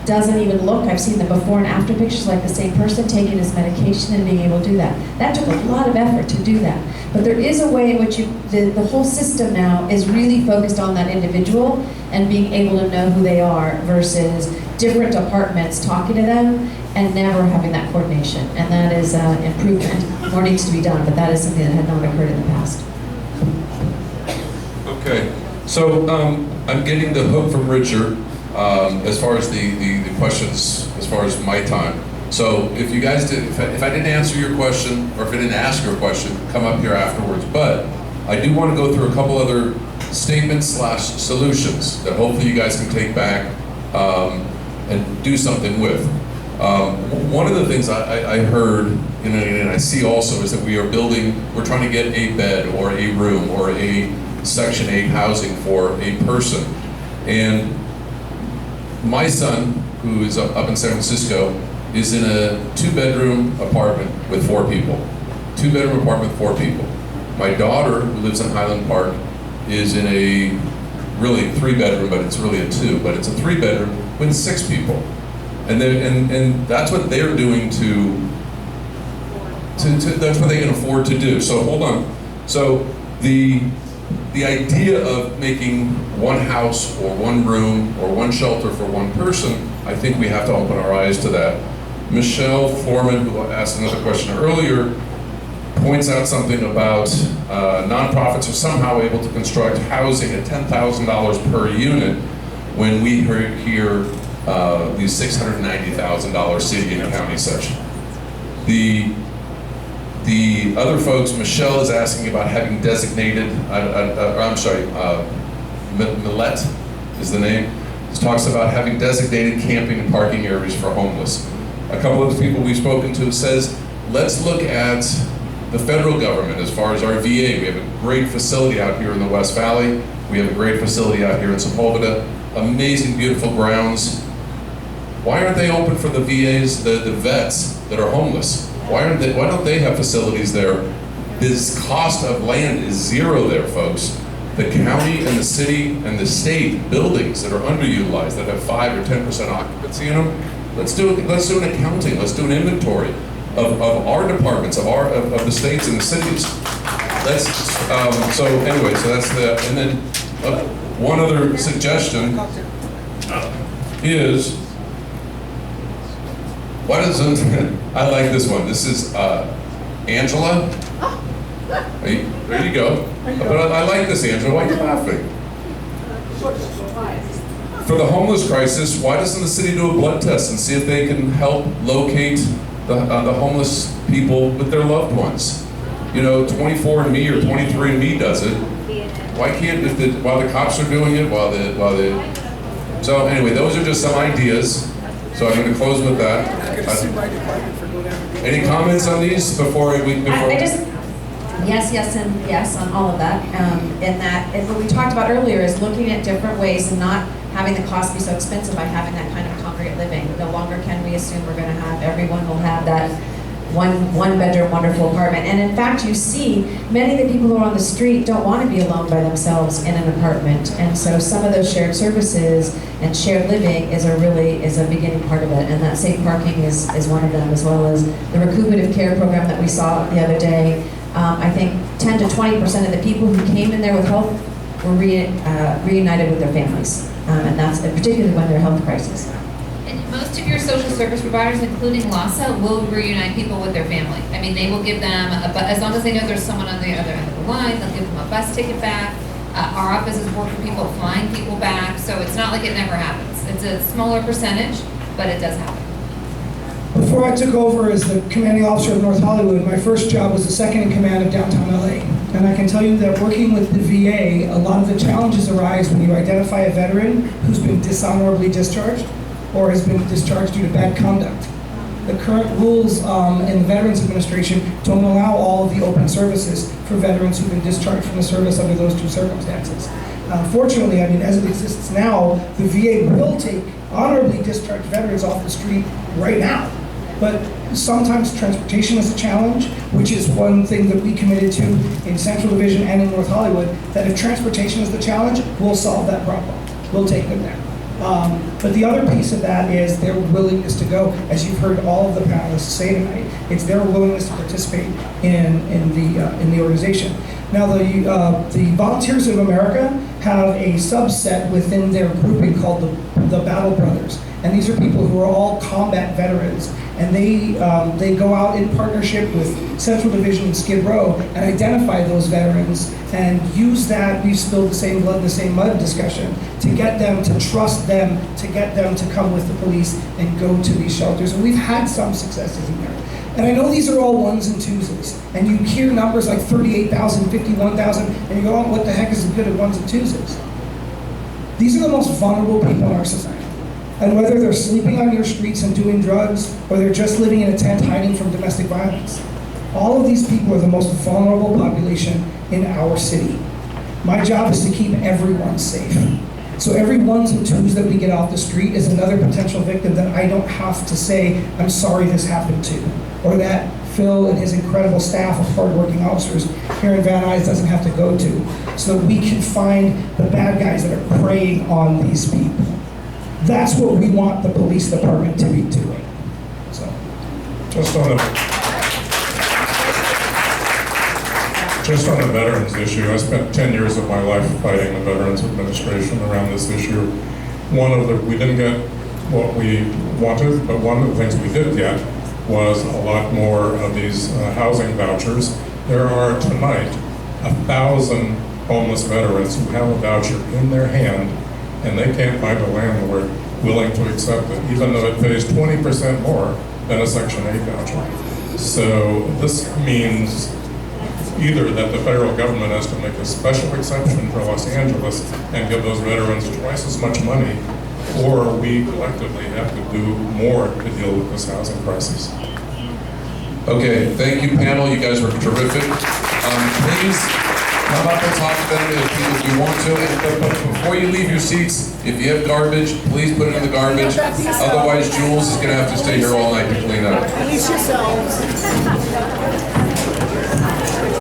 Doesn't even look, I've seen the before and after pictures, like the same person taking his medication and being able to do that. That took a lot of effort to do that. But there is a way in which the whole system now is really focused on that individual and being able to know who they are versus different departments talking to them and never having that coordination. And that is improvement. More needs to be done, but that is something that had not occurred in the past. Okay, so I'm getting the hook from Richard as far as the questions, as far as my time. So if you guys did, if I didn't answer your question, or if I didn't ask your question, come up here afterwards. But I do want to go through a couple other statements/solutions that hopefully you guys can take back and do something with. One of the things I heard, and I see also, is that we're trying to get a bed or a room or a Section 8 housing for a person. And my son, who is up in San Francisco, is in a 2-bedroom apartment with 4 people. 2-bedroom apartment with 4 people. My daughter, who lives in Highland Park, is in a really 3-bedroom, but it's really a 2, but it's a 3-bedroom with 6 people. And that's what they're doing that's what they can afford to do. So hold on. So the idea of making one house or one room or one shelter for one person, I think we have to open our eyes to that. Michelle Foreman, who asked another question earlier, points out something about nonprofits are somehow able to construct housing at $10,000 per unit when we hear these $690,000 city and county section. The other folks, Michelle is asking about having designated, Millette is the name, talks about having designated camping and parking areas for homeless. A couple of the people we've spoken to says, let's look at the federal government as far as our VA. We have a great facility out here in the West Valley. We have a great facility out here in Sepulveda. Amazing, beautiful grounds. Why aren't they open for the VAs, the vets that are homeless? Why don't they have facilities there? This cost of land is zero there, folks. The county and the city and the state buildings that are underutilized, that have 5 or 10% occupancy in them, let's do an accounting, let's do an inventory of our departments, of the states and the cities. So that's and then one other suggestion is, why doesn't, I like this one. This is Angela. There you go. But I like this, Angela. Why are you laughing? For the homeless crisis, why doesn't the city do a blood test and see if they can help locate the homeless people with their loved ones? 24andMe or 23andMe does it. Why can't, while the cops are doing it, so anyway, those are just some ideas. So I'm going to close with that. Any comments on these before we? Yes, and yes on all of that. And what we talked about earlier is looking at different ways and not having the cost be so expensive by having that kind of congregate living. No longer can we assume we're going to have, everyone will have that one bedroom wonderful apartment. And in fact, you see many of the people who are on the street don't want to be alone by themselves in an apartment. And so some of those shared services and shared living is a beginning part of it. And that safe parking is one of them, as well as the recuperative care program that we saw the other day. I think 10 to 20% of the people who came in there with help were reunited with their families. And that's particularly when they're health crisis. And most of your social service providers, including LAHSA, will reunite people with their family. I mean, they will give them, as long as they know there's someone on the other end of the line, they'll give them a bus ticket back. Our office is working people, flying people back, so it's not like it never happens. It's a smaller percentage, but it does happen. Before I took over as the commanding officer of North Hollywood, my first job was the second in command of downtown LA. And I can tell you that working with the VA, a lot of the challenges arise when you identify a veteran who's been dishonorably discharged or has been discharged due to bad conduct. The current rules in the Veterans Administration don't allow all of the open services for veterans who've been discharged from the service under those 2 circumstances. Unfortunately, as it exists now, the VA will take honorably discharged veterans off the street right now. But sometimes transportation is a challenge, which is one thing that we committed to in Central Division and in North Hollywood, that if transportation is the challenge, we'll solve that problem. We'll take them there. But the other piece of that is their willingness to go. As you've heard all of the panelists say tonight, it's their willingness to participate in the organization. Now, the Volunteers of America have a subset within their grouping called the Battle Brothers. And these are people who are all combat veterans. And they go out in partnership with Central Division and Skid Row and identify those veterans and use that "we've spilled the same blood in the same mud" discussion to get them to trust them, to get them to come with the police and go to these shelters. And we've had some successes in there. And I know these are all ones and twoses. And you hear numbers like 38,000, 51,000, and you go, oh, what the heck is the good of ones and twoses? These are the most vulnerable people in our society. And whether they're sleeping on your streets and doing drugs, or they're just living in a tent hiding from domestic violence, all of these people are the most vulnerable population in our city. My job is to keep everyone safe. So every ones and twos that we get off the street is another potential victim that I don't have to say, I'm sorry this happened to, or that Phil and his incredible staff of hardworking officers here in Van Nuys doesn't have to go to, so that we can find the bad guys that are preying on these people. That's what we want the police department to be doing. So, Just on the veterans issue, I spent 10 years of my life fighting the Veterans Administration around this issue. We didn't get what we wanted, but one of the things we did get was a lot more of these housing vouchers. There are tonight 1,000 homeless veterans who have a voucher in their hand, and they can't find a landlord willing to accept it, even though it pays 20% more than a Section 8 voucher. So this means either that the federal government has to make a special exception for Los Angeles and give those veterans twice as much money, or we collectively have to do more to deal with this housing crisis. Okay, thank you, panel. You guys were terrific. Please come up and talk to them if you want to. But before you leave your seats, if you have garbage, please put it in the garbage. Otherwise, Jules is going to have to stay here all night to clean up. police yourselves.